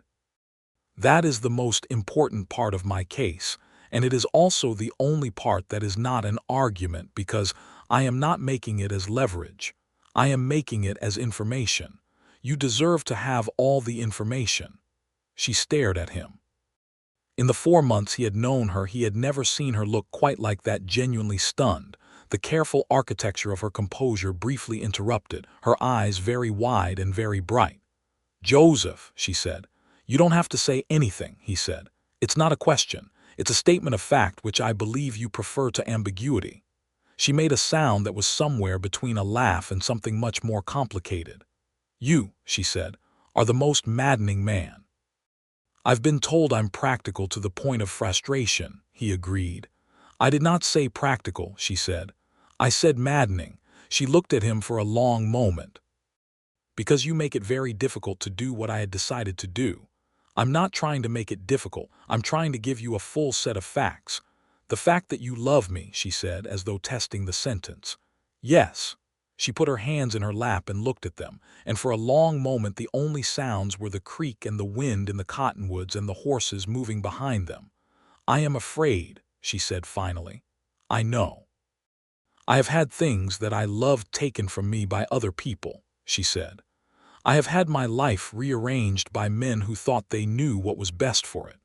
That is the most important part of my case, and it is also the only part that is not an argument because I am not making it as leverage. I am making it as information. You deserve to have all the information. She stared at him. In the 4 months he had known her, he had never seen her look quite like that, genuinely stunned. The careful architecture of her composure briefly interrupted, her eyes very wide and very bright. Joseph, she said. You don't have to say anything, he said. It's not a question. It's a statement of fact which I believe you prefer to ambiguity. She made a sound that was somewhere between a laugh and something much more complicated. "You," she said, "are the most maddening man." "I've been told I'm practical to the point of frustration," he agreed. "I did not say practical," she said. "I said maddening." She looked at him for a long moment. "Because you make it very difficult to do what I had decided to do." "I'm not trying to make it difficult. I'm trying to give you a full set of facts." "The fact that you love me," she said, as though testing the sentence. "Yes." She put her hands in her lap and looked at them, and for a long moment the only sounds were the creak and the wind in the cottonwoods and the horses moving behind them. "I am afraid," she said finally. "I know. I have had things that I loved taken from me by other people," she said. "I have had my life rearranged by men who thought they knew what was best for it.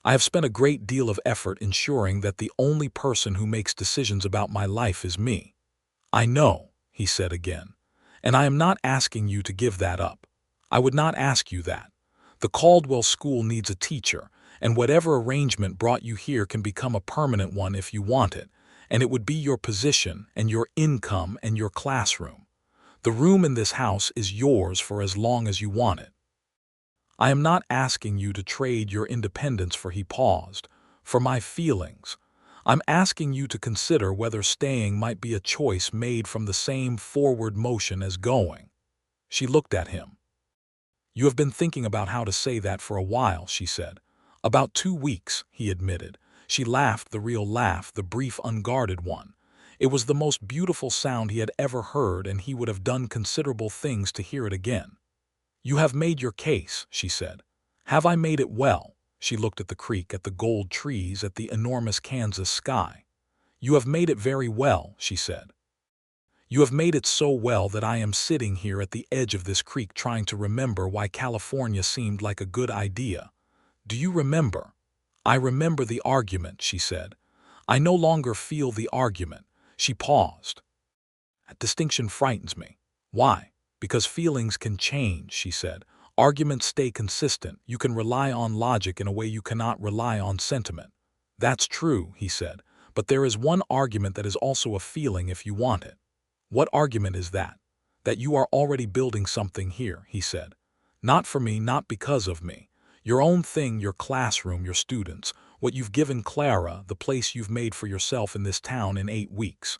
I have spent a great deal of effort ensuring that the only person who makes decisions about my life is me." "I know," he said again, "and I am not asking you to give that up. I would not ask you that. The Caldwell School needs a teacher, and whatever arrangement brought you here can become a permanent one if you want it, and it would be your position and your income and your classroom. The room in this house is yours for as long as you want it. I am not asking you to trade your independence for," he paused, "for my feelings. I'm asking you to consider whether staying might be a choice made from the same forward motion as going." She looked at him. "You have been thinking about how to say that for a while," she said. "About 2 weeks," he admitted. She laughed the real laugh, the brief, unguarded one. It was the most beautiful sound he had ever heard, and he would have done considerable things to hear it again. "You have made your case," she said. "Have I made it well?" She looked at the creek, at the gold trees, at the enormous Kansas sky. "You have made it very well," she said. "You have made it so well that I am sitting here at the edge of this creek trying to remember why California seemed like a good idea. Do you remember?" "I remember the argument," she said. "I no longer feel the argument." She paused. "That distinction frightens me." "Why?" "Because feelings can change," she said. "Arguments stay consistent. You can rely on logic in a way you cannot rely on sentiment." "That's true," he said. "But there is one argument that is also a feeling if you want it." "What argument is that?" "That you are already building something here," he said. "Not for me, not because of me. Your own thing, your classroom, your students, what you've given Clara, the place you've made for yourself in this town in 8 weeks.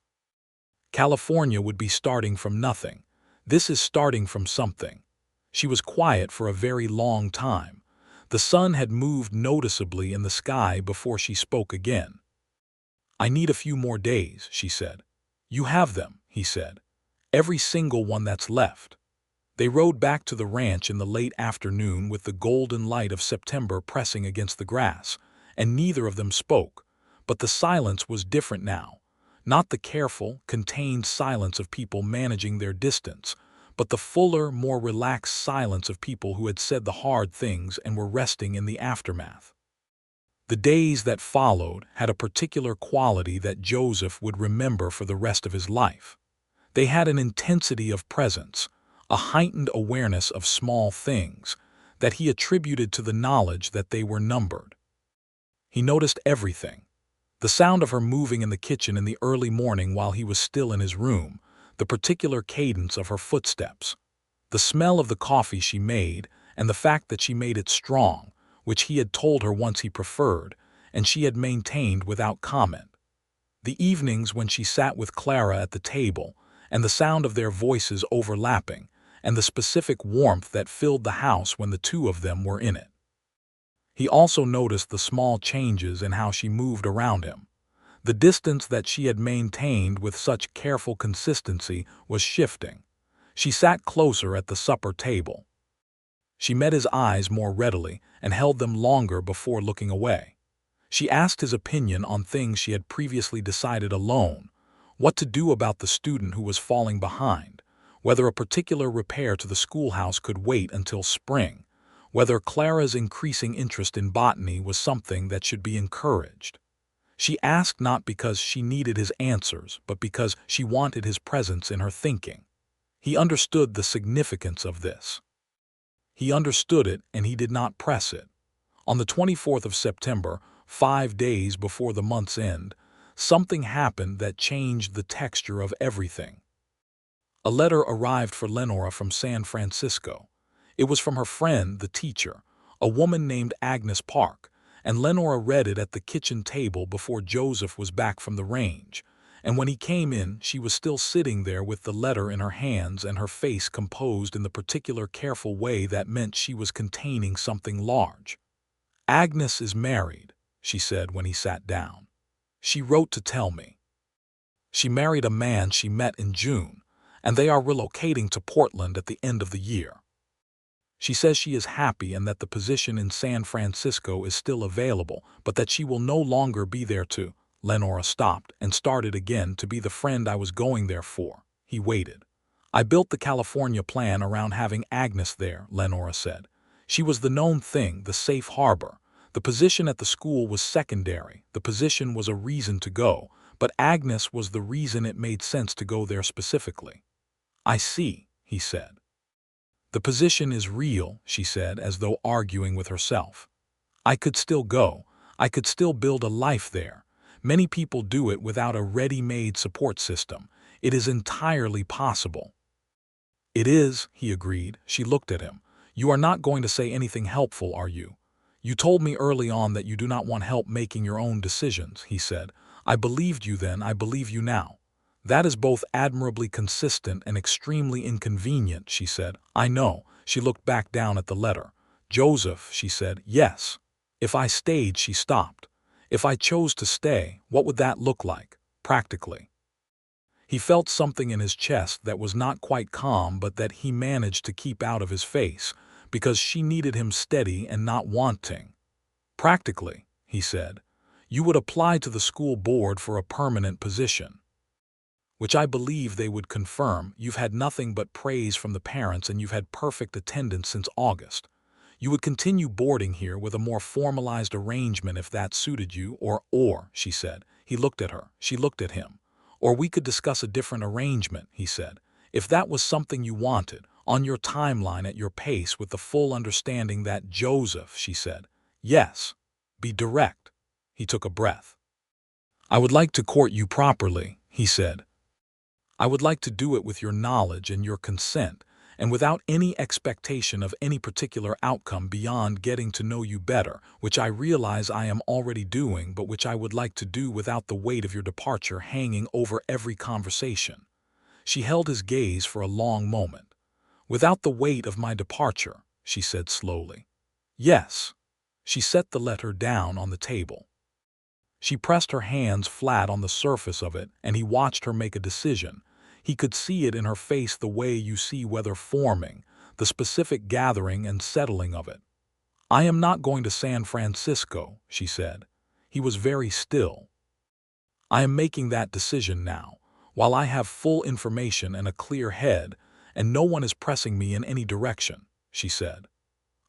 California would be starting from nothing. This is starting from something." She was quiet for a very long time. The sun had moved noticeably in the sky before she spoke again. "I need a few more days," she said. "You have them," he said. "Every single one that's left." They rode back to the ranch in the late afternoon with the golden light of September pressing against the grass, and neither of them spoke. But the silence was different now. Not the careful, contained silence of people managing their distance, but the fuller, more relaxed silence of people who had said the hard things and were resting in the aftermath. The days that followed had a particular quality that Joseph would remember for the rest of his life. They had an intensity of presence, a heightened awareness of small things, that he attributed to the knowledge that they were numbered. He noticed everything. The sound of her moving in the kitchen in the early morning while he was still in his room, the particular cadence of her footsteps, the smell of the coffee she made, and the fact that she made it strong, which he had told her once he preferred, and she had maintained without comment. The evenings when she sat with Clara at the table, and the sound of their voices overlapping, and the specific warmth that filled the house when the two of them were in it. He also noticed the small changes in how she moved around him. The distance that she had maintained with such careful consistency was shifting. She sat closer at the supper table. She met his eyes more readily and held them longer before looking away. She asked his opinion on things she had previously decided alone: what to do about the student who was falling behind, whether a particular repair to the schoolhouse could wait until spring, whether Clara's increasing interest in botany was something that should be encouraged. She asked not because she needed his answers, but because she wanted his presence in her thinking. He understood the significance of this. He understood it, and he did not press it. On the 24th of September, 5 days before the month's end, something happened that changed the texture of everything. A letter arrived for Lenora from San Francisco. It was from her friend, the teacher, a woman named Agnes Park, and Lenora read it at the kitchen table before Joseph was back from the range. And when he came in, she was still sitting there with the letter in her hands and her face composed in the particular careful way that meant she was containing something large. "Agnes is married," she said when he sat down. "She wrote to tell me. She married a man she met in June, and they are relocating to Portland at the end of the year. She says she is happy and that the position in San Francisco is still available, but that she will no longer be there to—" Lenora stopped and started again to be the friend I was going there for. He waited. "I built the California plan around having Agnes there," Lenora said. "She was the known thing, the safe harbor. The position at the school was secondary. The position was a reason to go, but Agnes was the reason it made sense to go there specifically." "I see," he said. "The position is real," she said, as though arguing with herself. "I could still go. I could still build a life there. Many people do it without a ready-made support system. It is entirely possible." "It is," he agreed. She looked at him. "You are not going to say anything helpful, are you? You told me early on that you do not want help making your own decisions," he said. "I believed you then, I believe you now." "That is both admirably consistent and extremely inconvenient," she said. "I know." She looked back down at the letter. "Joseph," she said. "Yes." "If I stayed," she stopped. "If I chose to stay, what would that look like, practically?" He felt something in his chest that was not quite calm but that he managed to keep out of his face, because she needed him steady and not wanting. "Practically," he said, "you would apply to the school board for a permanent position, which I believe they would confirm. You've had nothing but praise from the parents and you've had perfect attendance since August. You would continue boarding here with a more formalized arrangement if that suited you, or," she said. He looked at her. She looked at him. "Or we could discuss a different arrangement," he said. "If that was something you wanted, on your timeline at your pace with the full understanding that—" "Joseph," she said. "Yes. Be direct." He took a breath. "I would like to court you properly," he said. "I would like to do it with your knowledge and your consent, and without any expectation of any particular outcome beyond getting to know you better, which I realize I am already doing, but which I would like to do without the weight of your departure hanging over every conversation." She held his gaze for a long moment. "Without the weight of my departure," she said slowly. "Yes." She set the letter down on the table. She pressed her hands flat on the surface of it, and he watched her make a decision. He could see it in her face the way you see weather forming, the specific gathering and settling of it. "I am not going to San Francisco," she said. He was very still. "I am making that decision now, while I have full information and a clear head, and no one is pressing me in any direction," she said.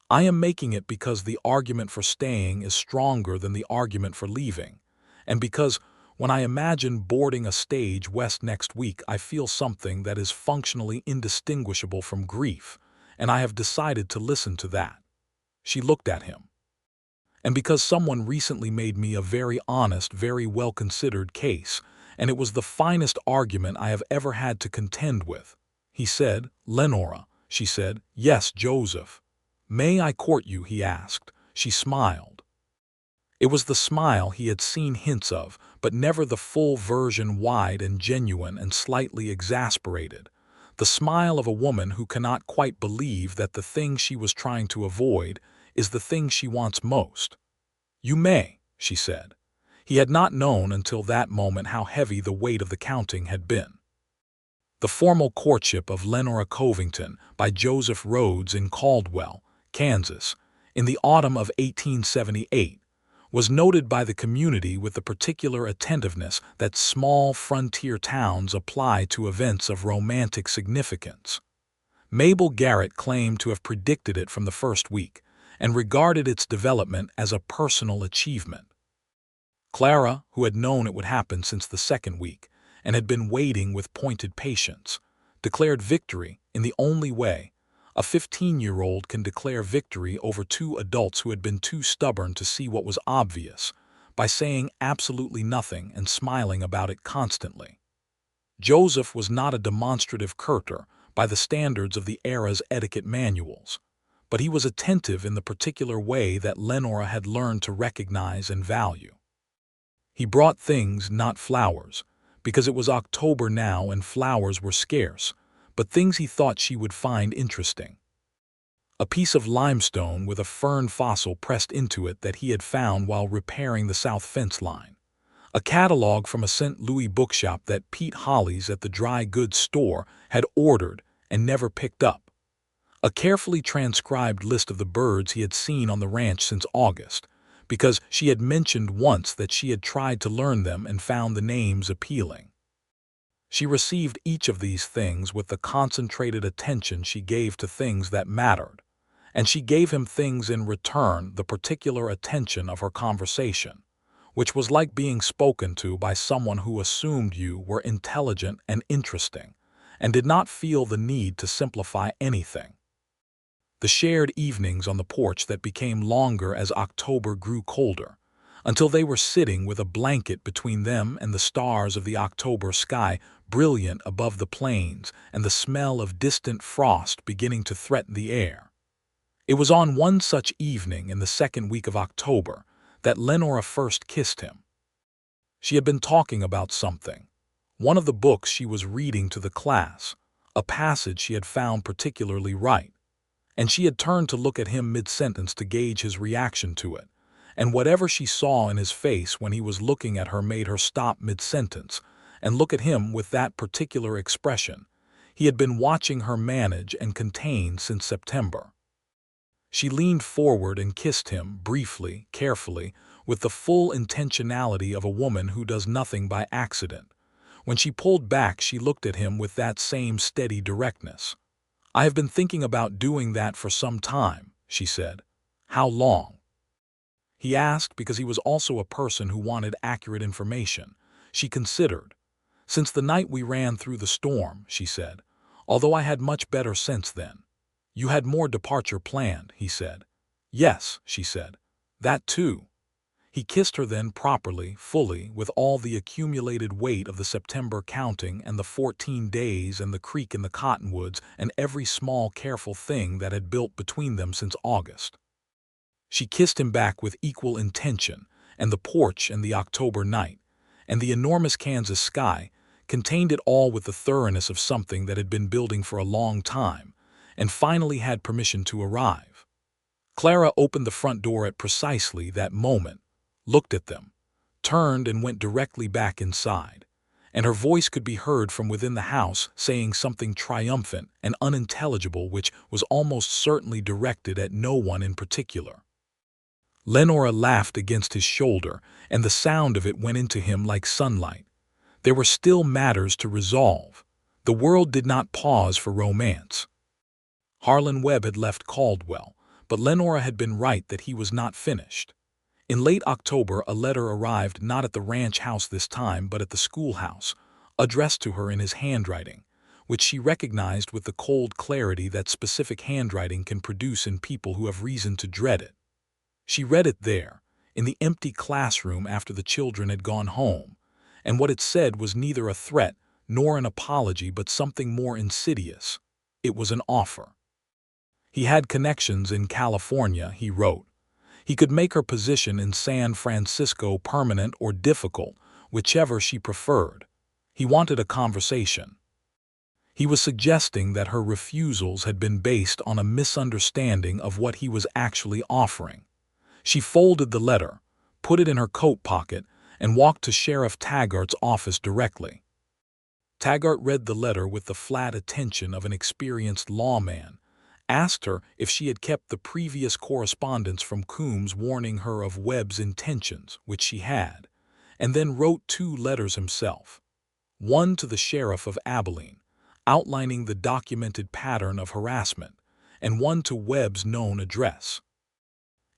"I am making it because the argument for staying is stronger than the argument for leaving, and because when I imagine boarding a stage west next week, I feel something that is functionally indistinguishable from grief, and I have decided to listen to that." She looked at him. "And because someone recently made me a very honest, very well-considered case, and it was the finest argument I have ever had to contend with," he said. "Lenora," she said. "Yes, Joseph." "May I court you?" he asked. She smiled. It was the smile he had seen hints of, but never the full version, wide and genuine and slightly exasperated. The smile of a woman who cannot quite believe that the thing she was trying to avoid is the thing she wants most. "You may," she said. He had not known until that moment how heavy the weight of the counting had been. The formal courtship of Lenora Covington by Joseph Rhodes in Caldwell, Kansas, in the autumn of 1878, was noted by the community with the particular attentiveness that small frontier towns apply to events of romantic significance. Mabel Garrett claimed to have predicted it from the first week and regarded its development as a personal achievement. Clara, who had known it would happen since the second week and had been waiting with pointed patience, declared victory in the only way a 15-year-old can declare victory over two adults who had been too stubborn to see what was obvious, by saying absolutely nothing and smiling about it constantly. Joseph was not a demonstrative curter by the standards of the era's etiquette manuals, but he was attentive in the particular way that Lenora had learned to recognize and value. He brought things, not flowers, because it was October now and flowers were scarce, but things he thought she would find interesting. A piece of limestone with a fern fossil pressed into it that he had found while repairing the south fence line. A catalog from a St. Louis bookshop that Pete Hollies at the dry goods store had ordered and never picked up. A carefully transcribed list of the birds he had seen on the ranch since August, because she had mentioned once that she had tried to learn them and found the names appealing. She received each of these things with the concentrated attention she gave to things that mattered, and she gave him things in return the particular attention of her conversation, which was like being spoken to by someone who assumed you were intelligent and interesting, and did not feel the need to simplify anything. The shared evenings on the porch that became longer as October grew colder, until they were sitting with a blanket between them and the stars of the October sky brilliant above the plains and the smell of distant frost beginning to threaten the air. It was on one such evening in the second week of October that Lenora first kissed him. She had been talking about something, one of the books she was reading to the class, a passage she had found particularly right, and she had turned to look at him mid-sentence to gauge his reaction to it, and whatever she saw in his face when he was looking at her made her stop mid-sentence and look at him with that particular expression he had been watching her manage and contain since September. She leaned forward and kissed him, briefly, carefully, with the full intentionality of a woman who does nothing by accident. When she pulled back, she looked at him with that same steady directness. "I have been thinking about doing that for some time," she said. "How long?" He asked because he was also a person who wanted accurate information. She considered. "Since the night we ran through the storm," she said, "although I had much better sense then." "You had more departure planned," he said. "Yes," she said. "That too." He kissed her then properly, fully, with all the accumulated weight of the September counting and the 14 days and the creek in the cottonwoods and every small careful thing that had built between them since August. She kissed him back with equal intention, and the porch and the October night, and the enormous Kansas sky, contained it all with the thoroughness of something that had been building for a long time, and finally had permission to arrive. Clara opened the front door at precisely that moment, looked at them, turned and went directly back inside, and her voice could be heard from within the house saying something triumphant and unintelligible which was almost certainly directed at no one in particular. Lenora laughed against his shoulder, and the sound of it went into him like sunlight. There were still matters to resolve. The world did not pause for romance. Harlan Webb had left Caldwell, but Lenora had been right that he was not finished. In late October, a letter arrived not at the ranch house this time, but at the schoolhouse, addressed to her in his handwriting, which she recognized with the cold clarity that specific handwriting can produce in people who have reason to dread it. She read it there, in the empty classroom after the children had gone home, and what it said was neither a threat nor an apology but something more insidious. It was an offer. He had connections in California, he wrote. He could make her position in San Francisco permanent or difficult, whichever she preferred. He wanted a conversation. He was suggesting that her refusals had been based on a misunderstanding of what he was actually offering. She folded the letter, put it in her coat pocket, and walked to Sheriff Taggart's office directly. Taggart read the letter with the flat attention of an experienced lawman, asked her if she had kept the previous correspondence from Coombs warning her of Webb's intentions, which she had, and then wrote 2 letters himself. One to the sheriff of Abilene, outlining the documented pattern of harassment, and one to Webb's known address,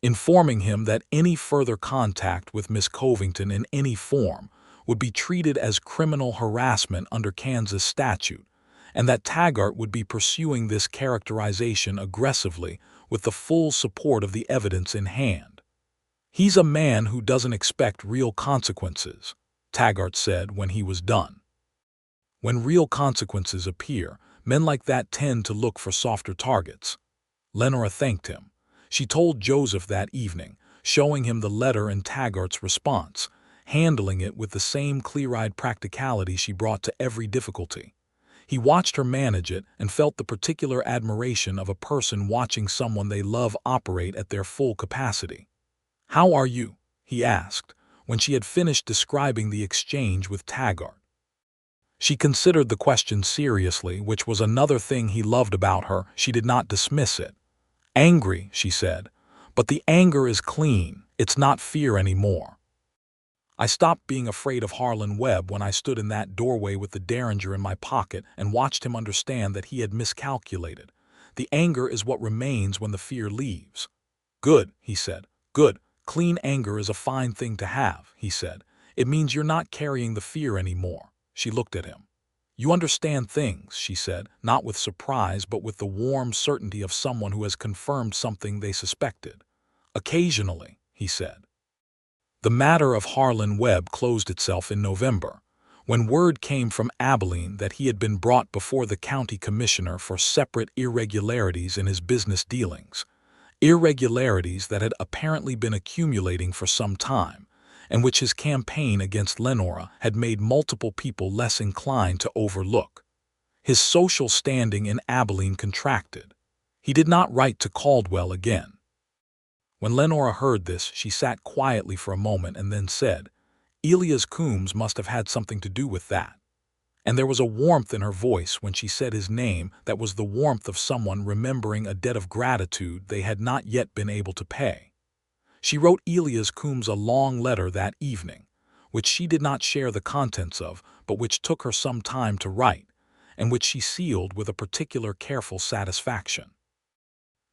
informing him that any further contact with Miss Covington in any form would be treated as criminal harassment under Kansas statute, and that Taggart would be pursuing this characterization aggressively with the full support of the evidence in hand. "He's a man who doesn't expect real consequences," Taggart said when he was done. "When real consequences appear, men like that tend to look for softer targets." Lenora thanked him. She told Joseph that evening, showing him the letter and Taggart's response, handling it with the same clear-eyed practicality she brought to every difficulty. He watched her manage it and felt the particular admiration of a person watching someone they love operate at their full capacity. "How are you?" he asked, when she had finished describing the exchange with Taggart. She considered the question seriously, which was another thing he loved about her. She did not dismiss it. "Angry," she said, "but the anger is clean. It's not fear anymore. I stopped being afraid of Harlan Webb when I stood in that doorway with the Derringer in my pocket and watched him understand that he had miscalculated. The anger is what remains when the fear leaves." "Good," he said. "Good. Clean anger is a fine thing to have," he said. "It means you're not carrying the fear anymore." She looked at him. "You understand things," she said, not with surprise but with the warm certainty of someone who has confirmed something they suspected. "Occasionally," he said. The matter of Harlan Webb closed itself in November, when word came from Abilene that he had been brought before the county commissioner for separate irregularities in his business dealings, irregularities that had apparently been accumulating for some time, and which his campaign against Lenora had made multiple people less inclined to overlook. His social standing in Abilene contracted. He did not write to Caldwell again. When Lenora heard this, she sat quietly for a moment and then said, "Elias Coombs must have had something to do with that." And there was a warmth in her voice when she said his name that was the warmth of someone remembering a debt of gratitude they had not yet been able to pay. She wrote Elias Coombs a long letter that evening, which she did not share the contents of, but which took her some time to write, and which she sealed with a particular careful satisfaction.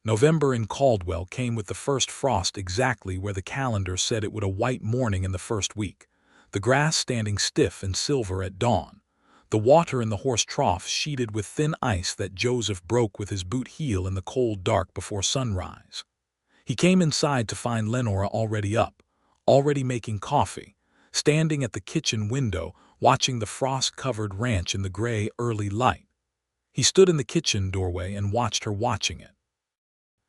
November in Caldwell came with the first frost exactly where the calendar said it would, a white morning in the first week, the grass standing stiff and silver at dawn, the water in the horse trough sheeted with thin ice that Joseph broke with his boot heel in the cold dark before sunrise. He came inside to find Lenora already up, already making coffee, standing at the kitchen window watching the frost-covered ranch in the gray early light. He stood in the kitchen doorway and watched her watching it.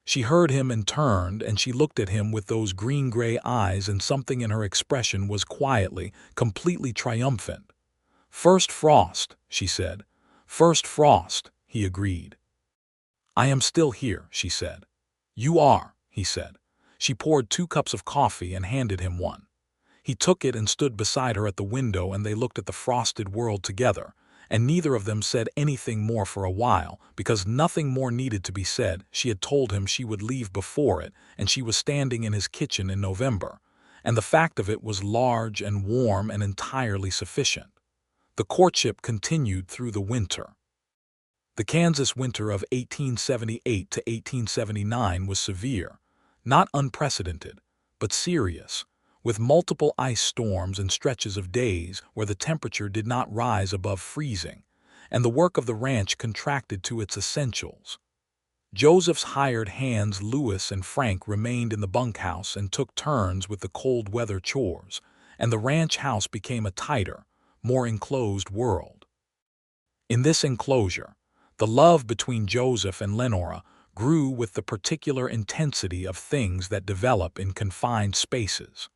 She heard him and turned, and she looked at him with those green-gray eyes, and something in her expression was quietly, completely triumphant. "First frost," she said. "First frost," he agreed. "I am still here," she said. "You are," he said. She poured 2 cups of coffee and handed him one. He took it and stood beside her at the window, and they looked at the frosted world together, and neither of them said anything more for a while, because nothing more needed to be said. She had told him she would leave before it, and she was standing in his kitchen in November, and the fact of it was large and warm and entirely sufficient. The courtship continued through the winter. The Kansas winter of 1878 to 1879 was severe, not unprecedented, but serious, with multiple ice storms and stretches of days where the temperature did not rise above freezing, and the work of the ranch contracted to its essentials. Joseph's hired hands, Louis and Frank, remained in the bunkhouse and took turns with the cold weather chores, and the ranch house became a tighter, more enclosed world. In this enclosure, the love between Joseph and Lenora grew with the particular intensity of things that develop in confined spaces.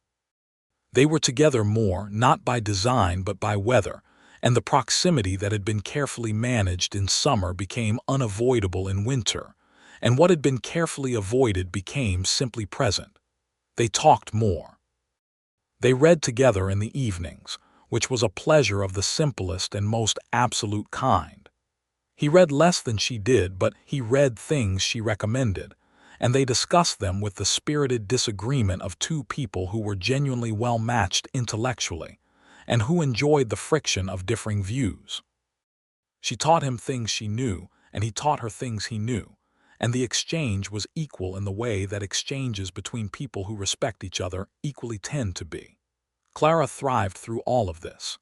They were together more, not by design but by weather, and the proximity that had been carefully managed in summer became unavoidable in winter, and what had been carefully avoided became simply present. They talked more. They read together in the evenings, which was a pleasure of the simplest and most absolute kind. He read less than she did, but he read things she recommended, and they discussed them with the spirited disagreement of 2 people who were genuinely well-matched intellectually, and who enjoyed the friction of differing views. She taught him things she knew, and he taught her things he knew, and the exchange was equal in the way that exchanges between people who respect each other equally tend to be. Clara thrived through all of this.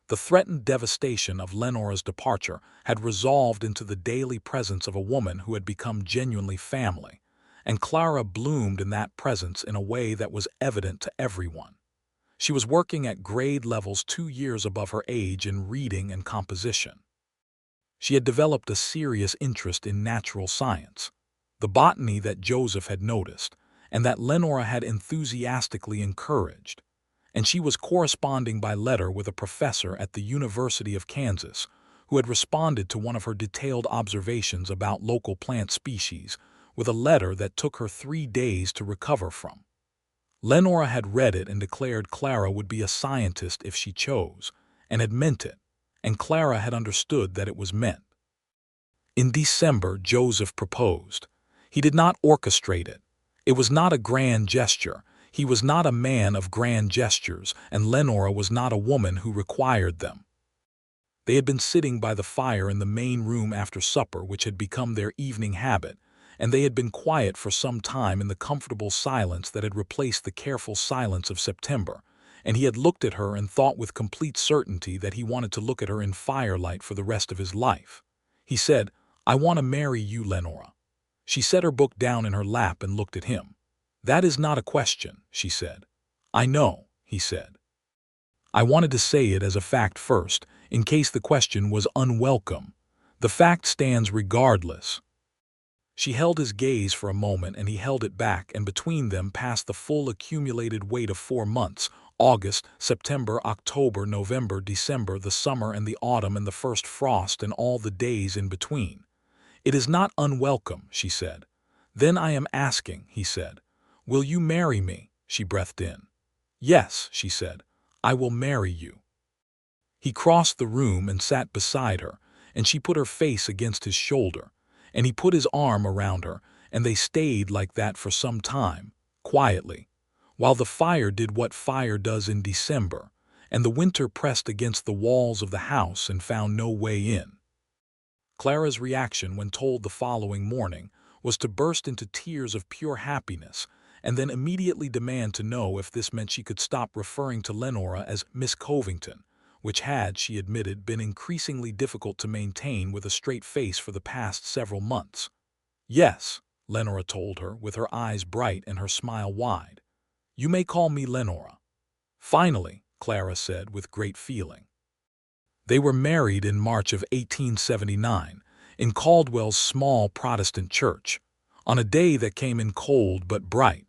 The threatened devastation of Lenora's departure had resolved into the daily presence of a woman who had become genuinely family, and Clara bloomed in that presence in a way that was evident to everyone. She was working at grade levels 2 years above her age in reading and composition. She had developed a serious interest in natural science, the botany that Joseph had noticed, and that Lenora had enthusiastically encouraged, and she was corresponding by letter with a professor at the University of Kansas who had responded to one of her detailed observations about local plant species with a letter that took her 3 days to recover from. Lenora had read it and declared Clara would be a scientist if she chose, and had meant it, and Clara had understood that it was meant. In December, Joseph proposed. He did not orchestrate it. It was not a grand gesture. He was not a man of grand gestures, and Lenora was not a woman who required them. They had been sitting by the fire in the main room after supper, which had become their evening habit, and they had been quiet for some time in the comfortable silence that had replaced the careful silence of September, and he had looked at her and thought with complete certainty that he wanted to look at her in firelight for the rest of his life. He said, "I want to marry you, Lenora." She set her book down in her lap and looked at him. "That is not a question," she said. "I know," he said. "I wanted to say it as a fact first, in case the question was unwelcome. The fact stands regardless." She held his gaze for a moment, and he held it back, and between them passed the full accumulated weight of 4 months: August, September, October, November, December, the summer and the autumn and the first frost and all the days in between. "It is not unwelcome," she said. "Then I am asking," he said. "Will you marry me?" She breathed in. "Yes," she said, "I will marry you." He crossed the room and sat beside her, and she put her face against his shoulder, and he put his arm around her, and they stayed like that for some time, quietly, while the fire did what fire does in December, and the winter pressed against the walls of the house and found no way in. Clara's reaction when told the following morning was to burst into tears of pure happiness, and then immediately demand to know if this meant she could stop referring to Lenora as Miss Covington, which had, she admitted, been increasingly difficult to maintain with a straight face for the past several months. "Yes," Lenora told her, with her eyes bright and her smile wide. "You may call me Lenora." "Finally," Clara said with great feeling. They were married in March of 1879, in Caldwell's small Protestant church, on a day that came in cold but bright,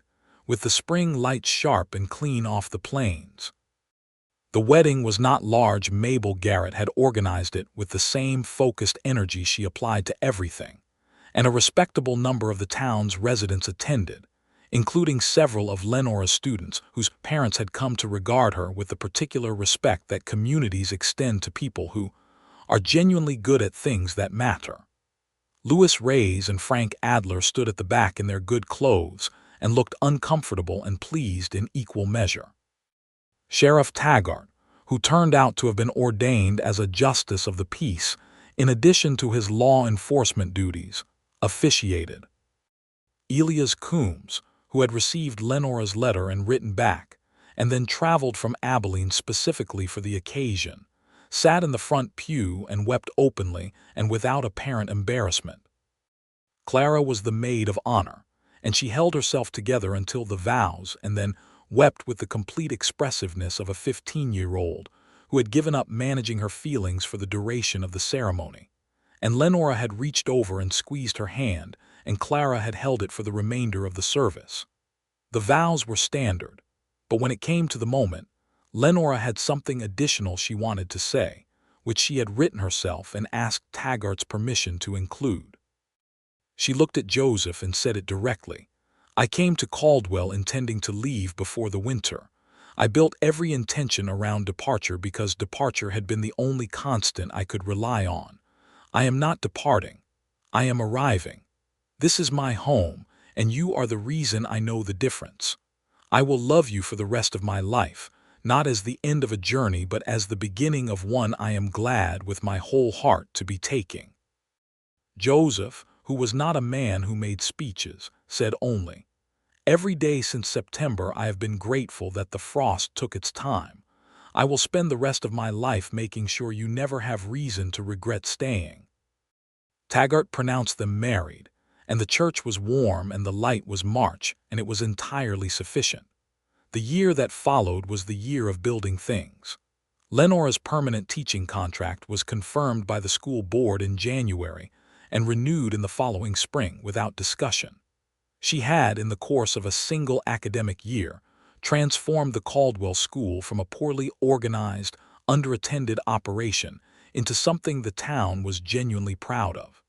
with the spring light sharp and clean off the plains. The wedding was not large. Mabel Garrett had organized it with the same focused energy she applied to everything, and a respectable number of the town's residents attended, including several of Lenora's students whose parents had come to regard her with the particular respect that communities extend to people who are genuinely good at things that matter. Louis Reyes and Frank Adler stood at the back in their good clothes and looked uncomfortable and pleased in equal measure. Sheriff Taggart, who turned out to have been ordained as a justice of the peace in addition to his law enforcement duties, officiated. Elias Coombs, who had received Lenora's letter and written back, and then traveled from Abilene specifically for the occasion, sat in the front pew and wept openly and without apparent embarrassment. Clara was the maid of honor, and she held herself together until the vows and then wept with the complete expressiveness of a 15-year-old who had given up managing her feelings for the duration of the ceremony. And Lenora had reached over and squeezed her hand, and Clara had held it for the remainder of the service. The vows were standard, but when it came to the moment, Lenora had something additional she wanted to say, which she had written herself and asked Taggart's permission to include. She looked at Joseph and said it directly. "I came to Caldwell intending to leave before the winter. I built every intention around departure because departure had been the only constant I could rely on. I am not departing. I am arriving. This is my home, and you are the reason I know the difference. I will love you for the rest of my life, not as the end of a journey but as the beginning of one I am glad with my whole heart to be taking." Joseph, who was not a man who made speeches, said only, "Every day since September I have been grateful that the frost took its time. I will spend the rest of my life making sure you never have reason to regret staying." Taggart pronounced them married, and the church was warm and the light was March, and it was entirely sufficient. The year that followed was the year of building things. Lenora's permanent teaching contract was confirmed by the school board in January and renewed in the following spring without discussion. She had, in the course of a single academic year, transformed the Caldwell School from a poorly organized, underattended operation into something the town was genuinely proud of.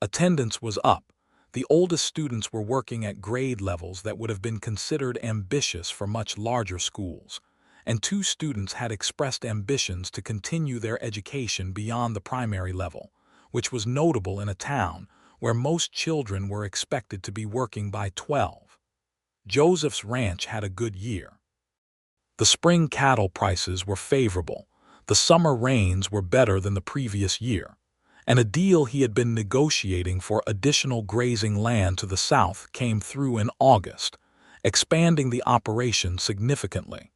Attendance was up. The oldest students were working at grade levels that would have been considered ambitious for much larger schools, and 2 students had expressed ambitions to continue their education beyond the primary level, which was notable in a town where most children were expected to be working by 12. Joseph's ranch had a good year. The spring cattle prices were favorable, the summer rains were better than the previous year, and a deal he had been negotiating for additional grazing land to the south came through in August, expanding the operation significantly.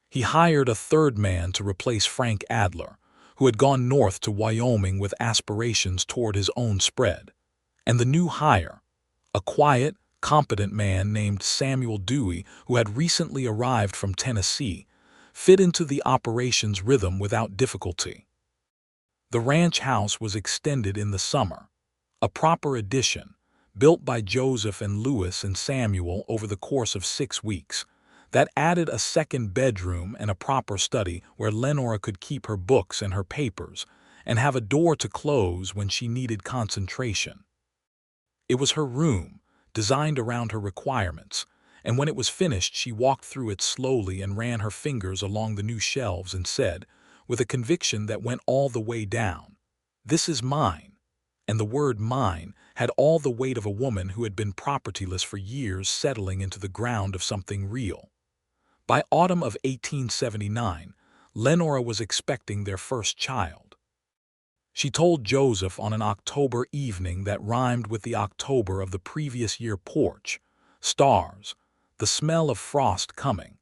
He hired a 3rd man to replace Frank Adler, who had gone north to Wyoming with aspirations toward his own spread, and the new hire, a quiet, competent man named Samuel Dewey, who had recently arrived from Tennessee, fit into the operation's rhythm without difficulty. The ranch house was extended in the summer, a proper addition, built by Joseph and Louis and Samuel over the course of 6 weeks, that added a 2nd bedroom and a proper study where Lenora could keep her books and her papers, and have a door to close when she needed concentration. It was her room, designed around her requirements, and when it was finished she walked through it slowly and ran her fingers along the new shelves and said, with a conviction that went all the way down, "This is mine," and the word mine had all the weight of a woman who had been propertyless for years settling into the ground of something real. By autumn of 1879, Lenora was expecting their first child. She told Joseph on an October evening that rhymed with the October of the previous year porch, stars, the smell of frost coming,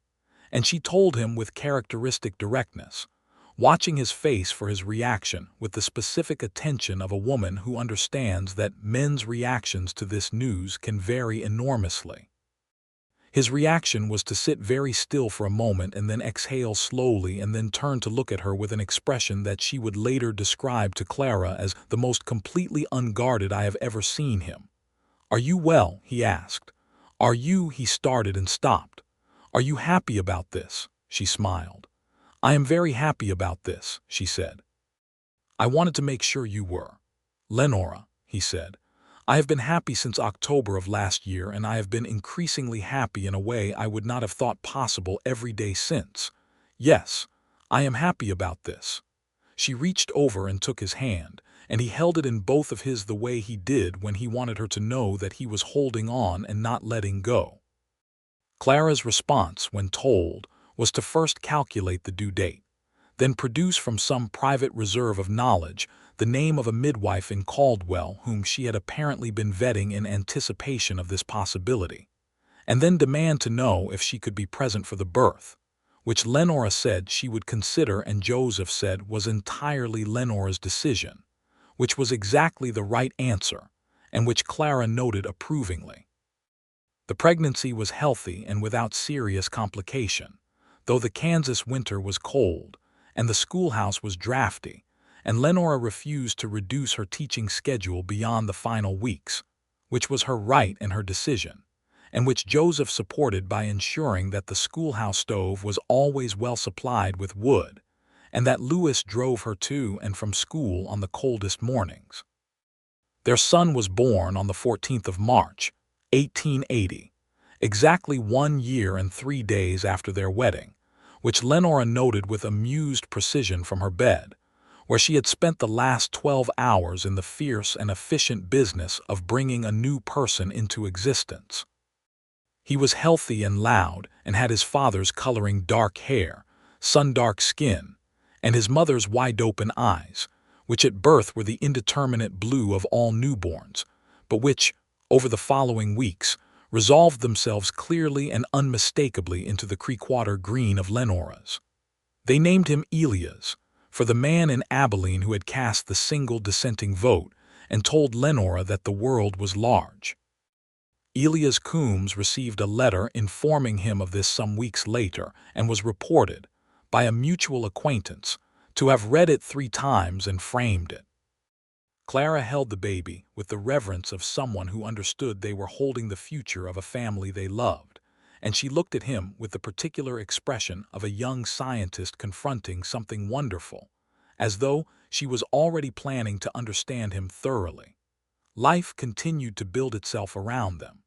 and she told him with characteristic directness, watching his face for his reaction with the specific attention of a woman who understands that men's reactions to this news can vary enormously. His reaction was to sit very still for a moment and then exhale slowly and then turn to look at her with an expression that she would later describe to Clara as the most completely unguarded I have ever seen him. "Are you well?" he asked. "Are you—" he started and stopped. "Are you happy about this?" She smiled. "I am very happy about this," she said. "I wanted to make sure you were." "Lenora," he said, "I have been happy since October of last year, and I have been increasingly happy in a way I would not have thought possible every day since. Yes, I am happy about this." She reached over and took his hand, and he held it in both of his the way he did when he wanted her to know that he was holding on and not letting go. Clara's response, when told, was to first calculate the due date, then produce from some private reserve of knowledge the name of a midwife in Caldwell whom she had apparently been vetting in anticipation of this possibility, and then demand to know if she could be present for the birth, which Lenora said she would consider and Joseph said was entirely Lenora's decision, which was exactly the right answer, and which Clara noted approvingly. The pregnancy was healthy and without serious complication, though the Kansas winter was cold, and the schoolhouse was drafty, and Lenora refused to reduce her teaching schedule beyond the final weeks, which was her right and her decision, and which Joseph supported by ensuring that the schoolhouse stove was always well supplied with wood, and that Louis drove her to and from school on the coldest mornings. Their son was born on the 14th of March, 1880, exactly 1 year and 3 days after their wedding, which Lenora noted with amused precision from her bed, where she had spent the last 12 hours in the fierce and efficient business of bringing a new person into existence. He was healthy and loud and had his father's coloring dark hair, sun-dark skin, and his mother's wide-open eyes, which at birth were the indeterminate blue of all newborns, but which, over the following weeks, resolved themselves clearly and unmistakably into the creekwater green of Lenora's. They named him Elias, for the man in Abilene who had cast the single dissenting vote, and told Lenora that the world was large. Elias Coombs received a letter informing him of this some weeks later and was reported, by a mutual acquaintance, to have read it 3 times and framed it. Clara held the baby with the reverence of someone who understood they were holding the future of a family they loved, and she looked at him with the particular expression of a young scientist confronting something wonderful, as though she was already planning to understand him thoroughly. Life continued to build itself around them.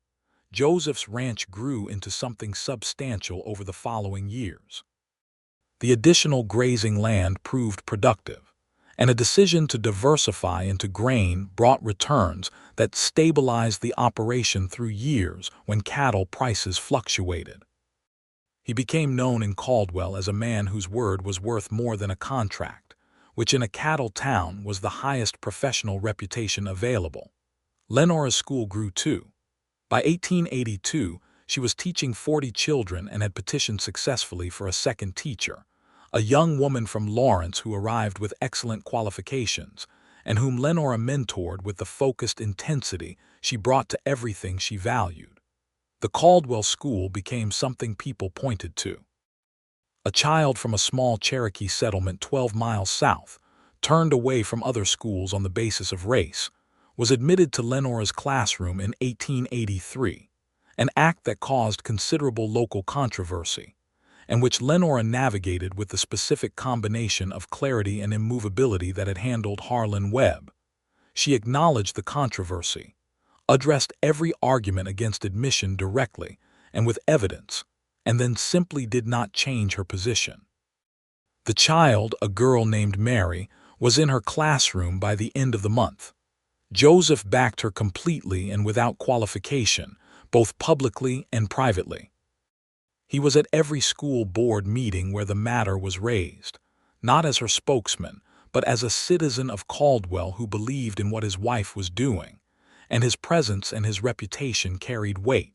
Joseph's ranch grew into something substantial over the following years. The additional grazing land proved productive, and a decision to diversify into grain brought returns that stabilized the operation through years when cattle prices fluctuated. He became known in Caldwell as a man whose word was worth more than a contract, which in a cattle town was the highest professional reputation available. Lenora's school grew too. By 1882, she was teaching 40 children and had petitioned successfully for a second teacher, a young woman from Lawrence who arrived with excellent qualifications and whom Lenora mentored with the focused intensity she brought to everything she valued. The Caldwell School became something people pointed to. A child from a small Cherokee settlement 12 miles south, turned away from other schools on the basis of race, was admitted to Lenora's classroom in 1883, an act that caused considerable local controversy, and which Lenora navigated with the specific combination of clarity and immovability that had handled Harlan Webb. She acknowledged the controversy, addressed every argument against admission directly and with evidence, and then simply did not change her position. The child, a girl named Mary, was in her classroom by the end of the month. Joseph backed her completely and without qualification, both publicly and privately. He was at every school board meeting where the matter was raised, not as her spokesman, but as a citizen of Caldwell who believed in what his wife was doing, and his presence and his reputation carried weight.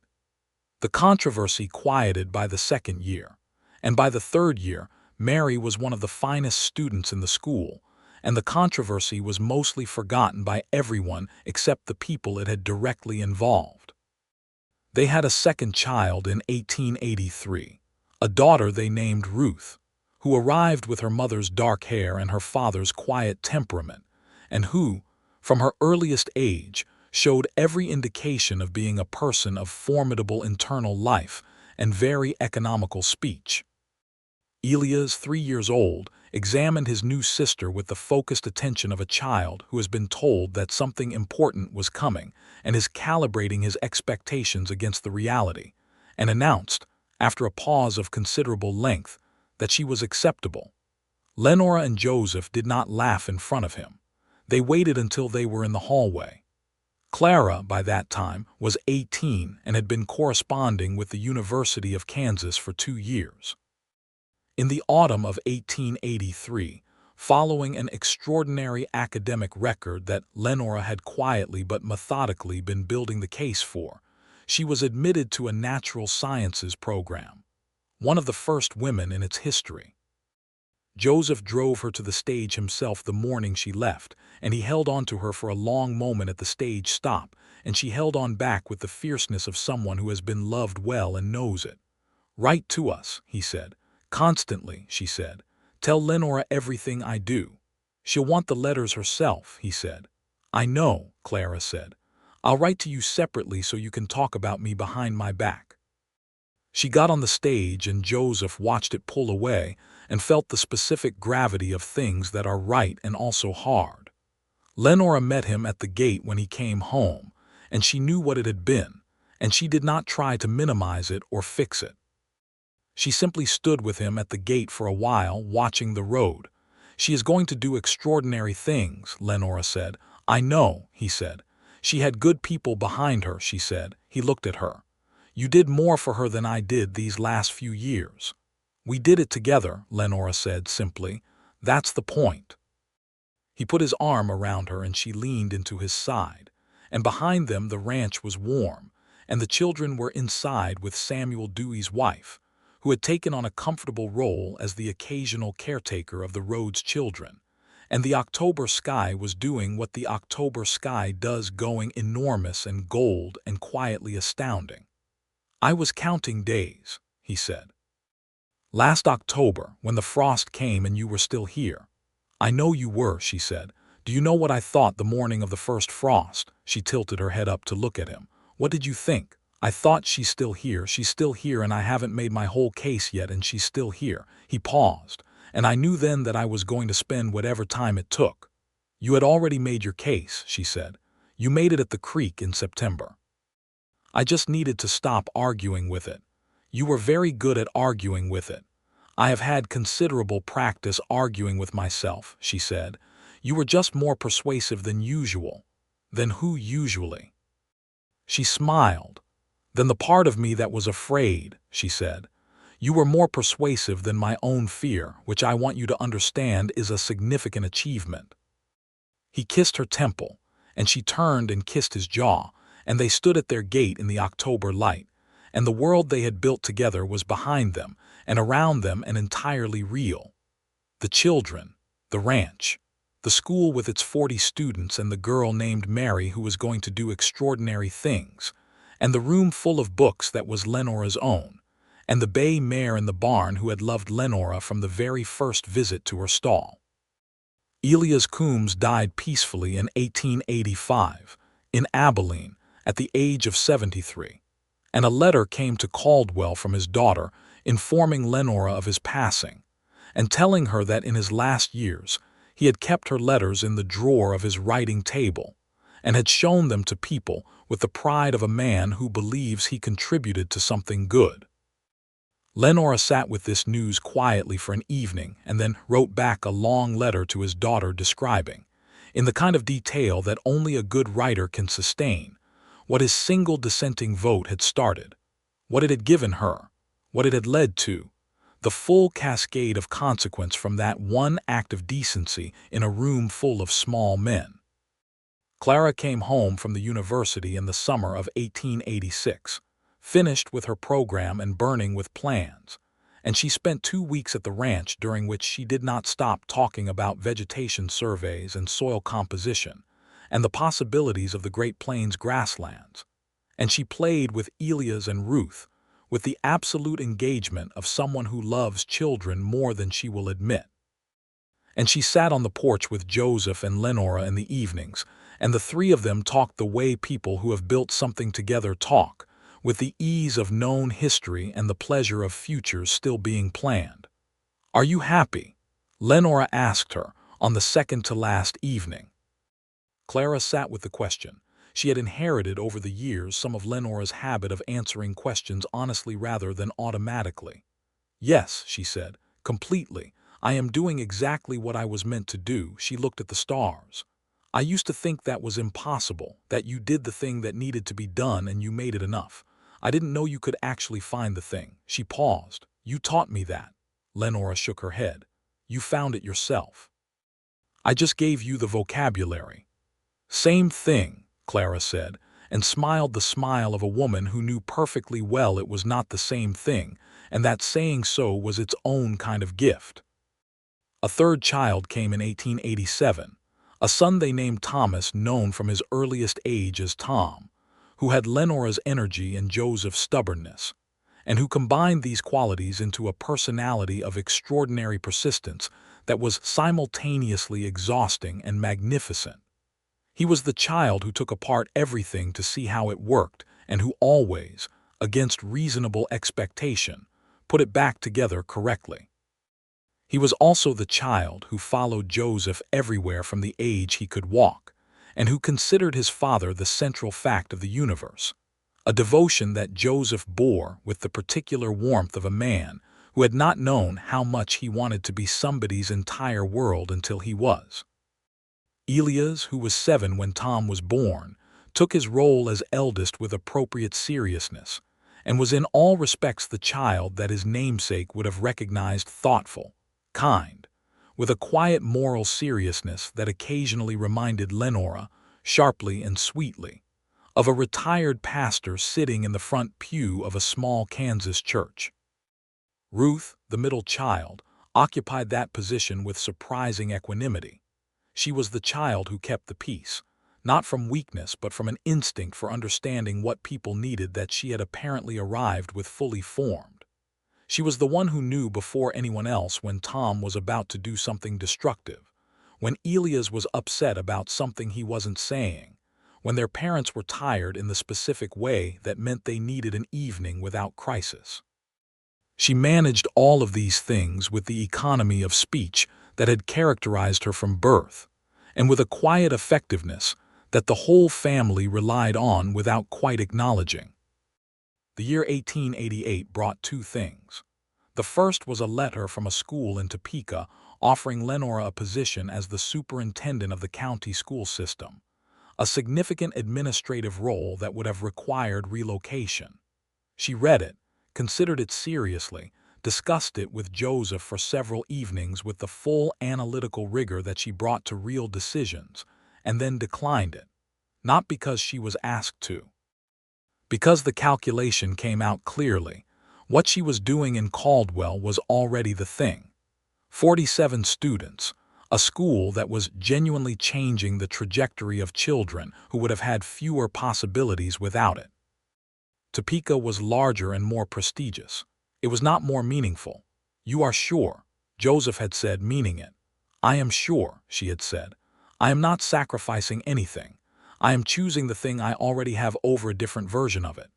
The controversy quieted by the 2nd year, and by the 3rd year, Mary was one of the finest students in the school, and the controversy was mostly forgotten by everyone except the people it had directly involved. They had a second child in 1883, a daughter they named Ruth, who arrived with her mother's dark hair and her father's quiet temperament, and who, from her earliest age, showed every indication of being a person of formidable internal life and very economical speech. Elias, 3 years old, examined his new sister with the focused attention of a child who has been told that something important was coming and is calibrating his expectations against the reality, and announced, after a pause of considerable length, that she was acceptable. Lenora and Joseph did not laugh in front of him. They waited until they were in the hallway. Clara, by that time, was 18 and had been corresponding with the University of Kansas for 2 years. In the autumn of 1883, following an extraordinary academic record that Lenora had quietly but methodically been building the case for, she was admitted to a natural sciences program, one of the first women in its history. Joseph drove her to the stage himself the morning she left, and he held on to her for a long moment at the stage stop, and she held on back with the fierceness of someone who has been loved well and knows it. "Write to us," he said. "Constantly," she said. "Tell Lenora everything I do." "She'll want the letters herself," he said. "I know," Clara said. "I'll write to you separately so you can talk about me behind my back." She got on the stage and Joseph watched it pull away and felt the specific gravity of things that are right and also hard. Lenora met him at the gate when he came home, and she knew what it had been, and she did not try to minimize it or fix it. She simply stood with him at the gate for a while, watching the road. "She is going to do extraordinary things," Lenora said. "I know," he said. "She had good people behind her," she said. He looked at her. "You did more for her than I did these last few years." "We did it together," Lenora said simply. "That's the point." He put his arm around her and she leaned into his side, and behind them the ranch was warm, and the children were inside with Samuel Dewey's wife, who had taken on a comfortable role as the occasional caretaker of the Rhodes children, and the October sky was doing what the October sky does, going enormous and gold and quietly astounding. "I was counting days," he said. "Last October, when the frost came and you were still here." "I know you were," she said. "Do you know what I thought the morning of the first frost?" She tilted her head up to look at him. "What did you think?" "I thought, she's still here, and I haven't made my whole case yet, and she's still here." He paused. "And I knew then that I was going to spend whatever time it took." "You had already made your case," she said. "You made it at the creek in September. I just needed to stop arguing with it." "You were very good at arguing with it." "I have had considerable practice arguing with myself," she said. "You were just more persuasive than usual." "Than who usually?" She smiled. "Than the part of me that was afraid," she said. "You were more persuasive than my own fear, which I want you to understand is a significant achievement." He kissed her temple, and she turned and kissed his jaw, and they stood at their gate in the October light, and the world they had built together was behind them and around them and entirely real. The children, the ranch, the school with its 40 students and the girl named Mary who was going to do extraordinary things, and the room full of books that was Lenora's own, and the bay mare in the barn who had loved Lenora from the very first visit to her stall. Elias Coombs died peacefully in 1885, in Abilene, at the age of 73. And a letter came to Caldwell from his daughter informing Lenora of his passing, and telling her that in his last years he had kept her letters in the drawer of his writing table, and had shown them to people with the pride of a man who believes he contributed to something good. Lenora sat with this news quietly for an evening and then wrote back a long letter to his daughter describing, in the kind of detail that only a good writer can sustain, what his single dissenting vote had started, what it had given her, what it had led to, the full cascade of consequence from that one act of decency in a room full of small men. Clara came home from the university in the summer of 1886, finished with her program and burning with plans, and she spent 2 weeks at the ranch during which she did not stop talking about vegetation surveys and soil composition, and the possibilities of the Great Plains grasslands. And she played with Elias and Ruth, with the absolute engagement of someone who loves children more than she will admit. And she sat on the porch with Joseph and Lenora in the evenings, and the three of them talked the way people who have built something together talk, with the ease of known history and the pleasure of futures still being planned. "Are you happy?" Lenora asked her on the second-to-last evening. Clara sat with the question. She had inherited over the years some of Lenora's habit of answering questions honestly rather than automatically. "Yes," she said, "completely. I am doing exactly what I was meant to do." She looked at the stars. "I used to think that was impossible, that you did the thing that needed to be done and you made it enough. I didn't know you could actually find the thing." She paused. "You taught me that." Lenora shook her head. "You found it yourself. I just gave you the vocabulary." "Same thing," Clara said, and smiled the smile of a woman who knew perfectly well it was not the same thing, and that saying so was its own kind of gift. A third child came in 1887, a son they named Thomas, known from his earliest age as Tom, who had Lenora's energy and Joseph's stubbornness, and who combined these qualities into a personality of extraordinary persistence that was simultaneously exhausting and magnificent. He was the child who took apart everything to see how it worked and who always, against reasonable expectation, put it back together correctly. He was also the child who followed Joseph everywhere from the age he could walk, and who considered his father the central fact of the universe, a devotion that Joseph bore with the particular warmth of a man who had not known how much he wanted to be somebody's entire world until he was. Elias, who was 7 when Tom was born, took his role as eldest with appropriate seriousness, and was in all respects the child that his namesake would have recognized, thoughtful, kind, with a quiet moral seriousness that occasionally reminded Lenora, sharply and sweetly, of a retired pastor sitting in the front pew of a small Kansas church. Ruth, the middle child, occupied that position with surprising equanimity. She was the child who kept the peace, not from weakness but from an instinct for understanding what people needed that she had apparently arrived with fully formed. She was the one who knew before anyone else when Tom was about to do something destructive, when Elias was upset about something he wasn't saying, when their parents were tired in the specific way that meant they needed an evening without crisis. She managed all of these things with the economy of speech that had characterized her from birth, and with a quiet effectiveness that the whole family relied on without quite acknowledging. The year 1888 brought two things. The first was a letter from a school in Topeka offering Lenora a position as the superintendent of the county school system, a significant administrative role that would have required relocation. She read it, considered it seriously, discussed it with Joseph for several evenings with the full analytical rigor that she brought to real decisions, and then declined it, not because she was asked to. Because the calculation came out clearly, what she was doing in Caldwell was already the thing. 47 students, a school that was genuinely changing the trajectory of children who would have had fewer possibilities without it. Topeka was larger and more prestigious. It was not more meaningful. "You are sure," Joseph had said, meaning it. "I am sure," she had said. "I am not sacrificing anything. I am choosing the thing I already have over a different version of it."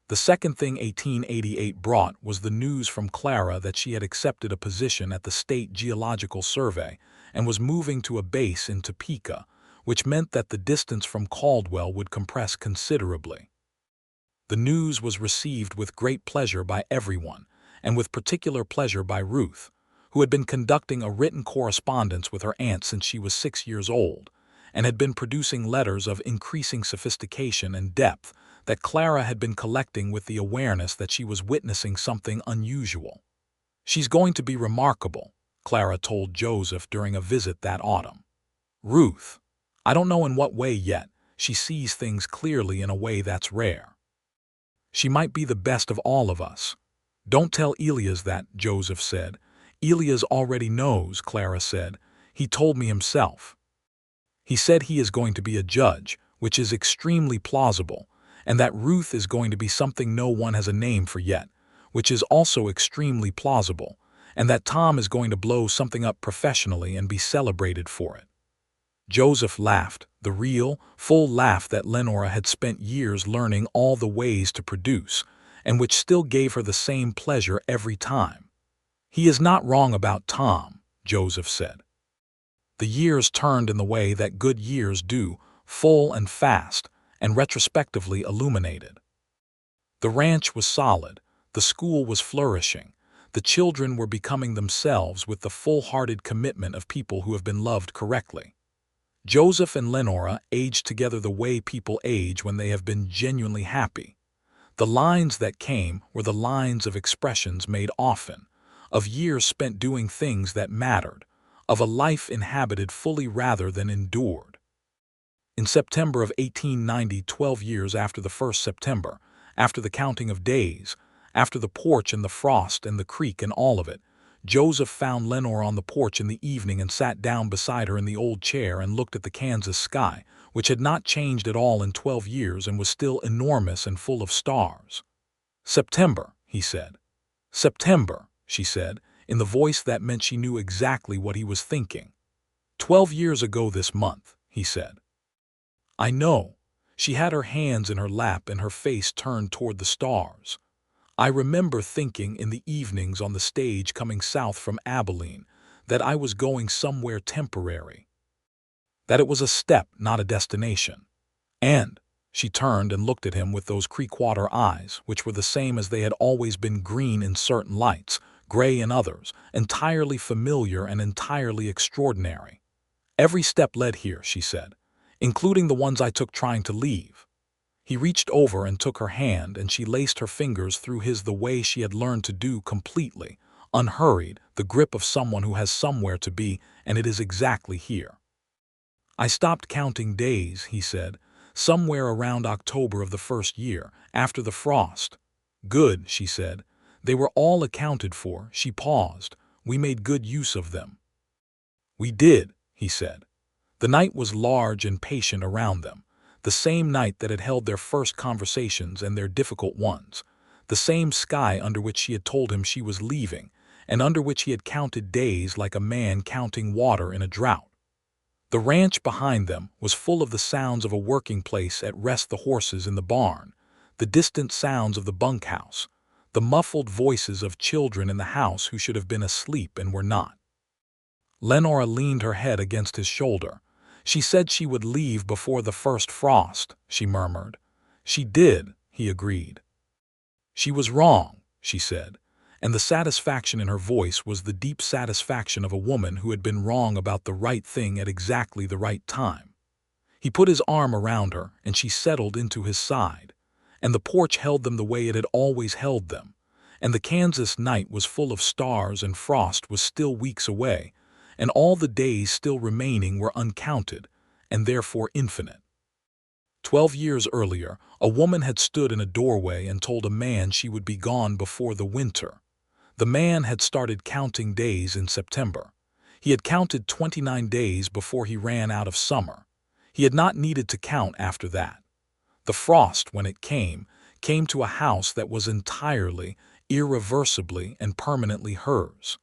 The second thing 1888 brought was the news from Clara that she had accepted a position at the State Geological Survey and was moving to a base in Topeka, which meant that the distance from Caldwell would compress considerably. The news was received with great pleasure by everyone, and with particular pleasure by Ruth, who had been conducting a written correspondence with her aunt since she was 6 years old, and had been producing letters of increasing sophistication and depth that Clara had been collecting with the awareness that she was witnessing something unusual. "She's going to be remarkable," Clara told Joseph during a visit that autumn. "Ruth, I don't know in what way yet, she sees things clearly in a way that's rare. She might be the best of all of us." "Don't tell Elias that," Joseph said. "Elias already knows," Clara said. "He told me himself. He said he is going to be a judge, which is extremely plausible, and that Ruth is going to be something no one has a name for yet, which is also extremely plausible, and that Tom is going to blow something up professionally and be celebrated for it." Joseph laughed, the real, full laugh that Lenora had spent years learning all the ways to produce, and which still gave her the same pleasure every time. "He is not wrong about Tom," Joseph said. The years turned in the way that good years do, full and fast, and retrospectively illuminated. The ranch was solid, the school was flourishing, the children were becoming themselves with the full-hearted commitment of people who have been loved correctly. Joseph and Lenora aged together the way people age when they have been genuinely happy. The lines that came were the lines of expressions made often, of years spent doing things that mattered, of a life inhabited fully rather than endured. In September of 1890, 12 years after the first September, after the counting of days, after the porch and the frost and the creek and all of it, Joseph found Lenora on the porch in the evening and sat down beside her in the old chair and looked at the Kansas sky, which had not changed at all in 12 years and was still enormous and full of stars. "September," he said. "September," she said, in the voice that meant she knew exactly what he was thinking. "12 years ago this month," he said. "I know." She had her hands in her lap and her face turned toward the stars. "I remember thinking in the evenings on the stage coming south from Abilene that I was going somewhere temporary, that it was a step, not a destination. And," she turned and looked at him with those Creekwater eyes, which were the same as they had always been, green in certain lights, gray in others, entirely familiar and entirely extraordinary. "Every step led here," she said, "including the ones I took trying to leave." He reached over and took her hand, and she laced her fingers through his the way she had learned to do, completely, unhurried, the grip of someone who has somewhere to be, and it is exactly here. "I stopped counting days," he said, "somewhere around October of the first year, after the frost." "Good," she said. "They were all accounted for." She paused. "We made good use of them." "We did," he said. The night was large and patient around them, the same night that had held their first conversations and their difficult ones, the same sky under which she had told him she was leaving, and under which he had counted days like a man counting water in a drought. The ranch behind them was full of the sounds of a working place at rest, the horses in the barn, the distant sounds of the bunkhouse, the muffled voices of children in the house who should have been asleep and were not. Lenora leaned her head against his shoulder. She said she would leave before the first frost, she murmured. She did, he agreed. She was wrong, she said, and the satisfaction in her voice was the deep satisfaction of a woman who had been wrong about the right thing at exactly the right time. He put his arm around her, and she settled into his side, and the porch held them the way it had always held them, and the Kansas night was full of stars, and frost was still weeks away, and all the days still remaining were uncounted, and therefore infinite. 12 years earlier, a woman had stood in a doorway and told a man she would be gone before the winter. The man had started counting days in September. He had counted 29 days before he ran out of summer. He had not needed to count after that. The frost, when it came to a house that was entirely, irreversibly, and permanently hers.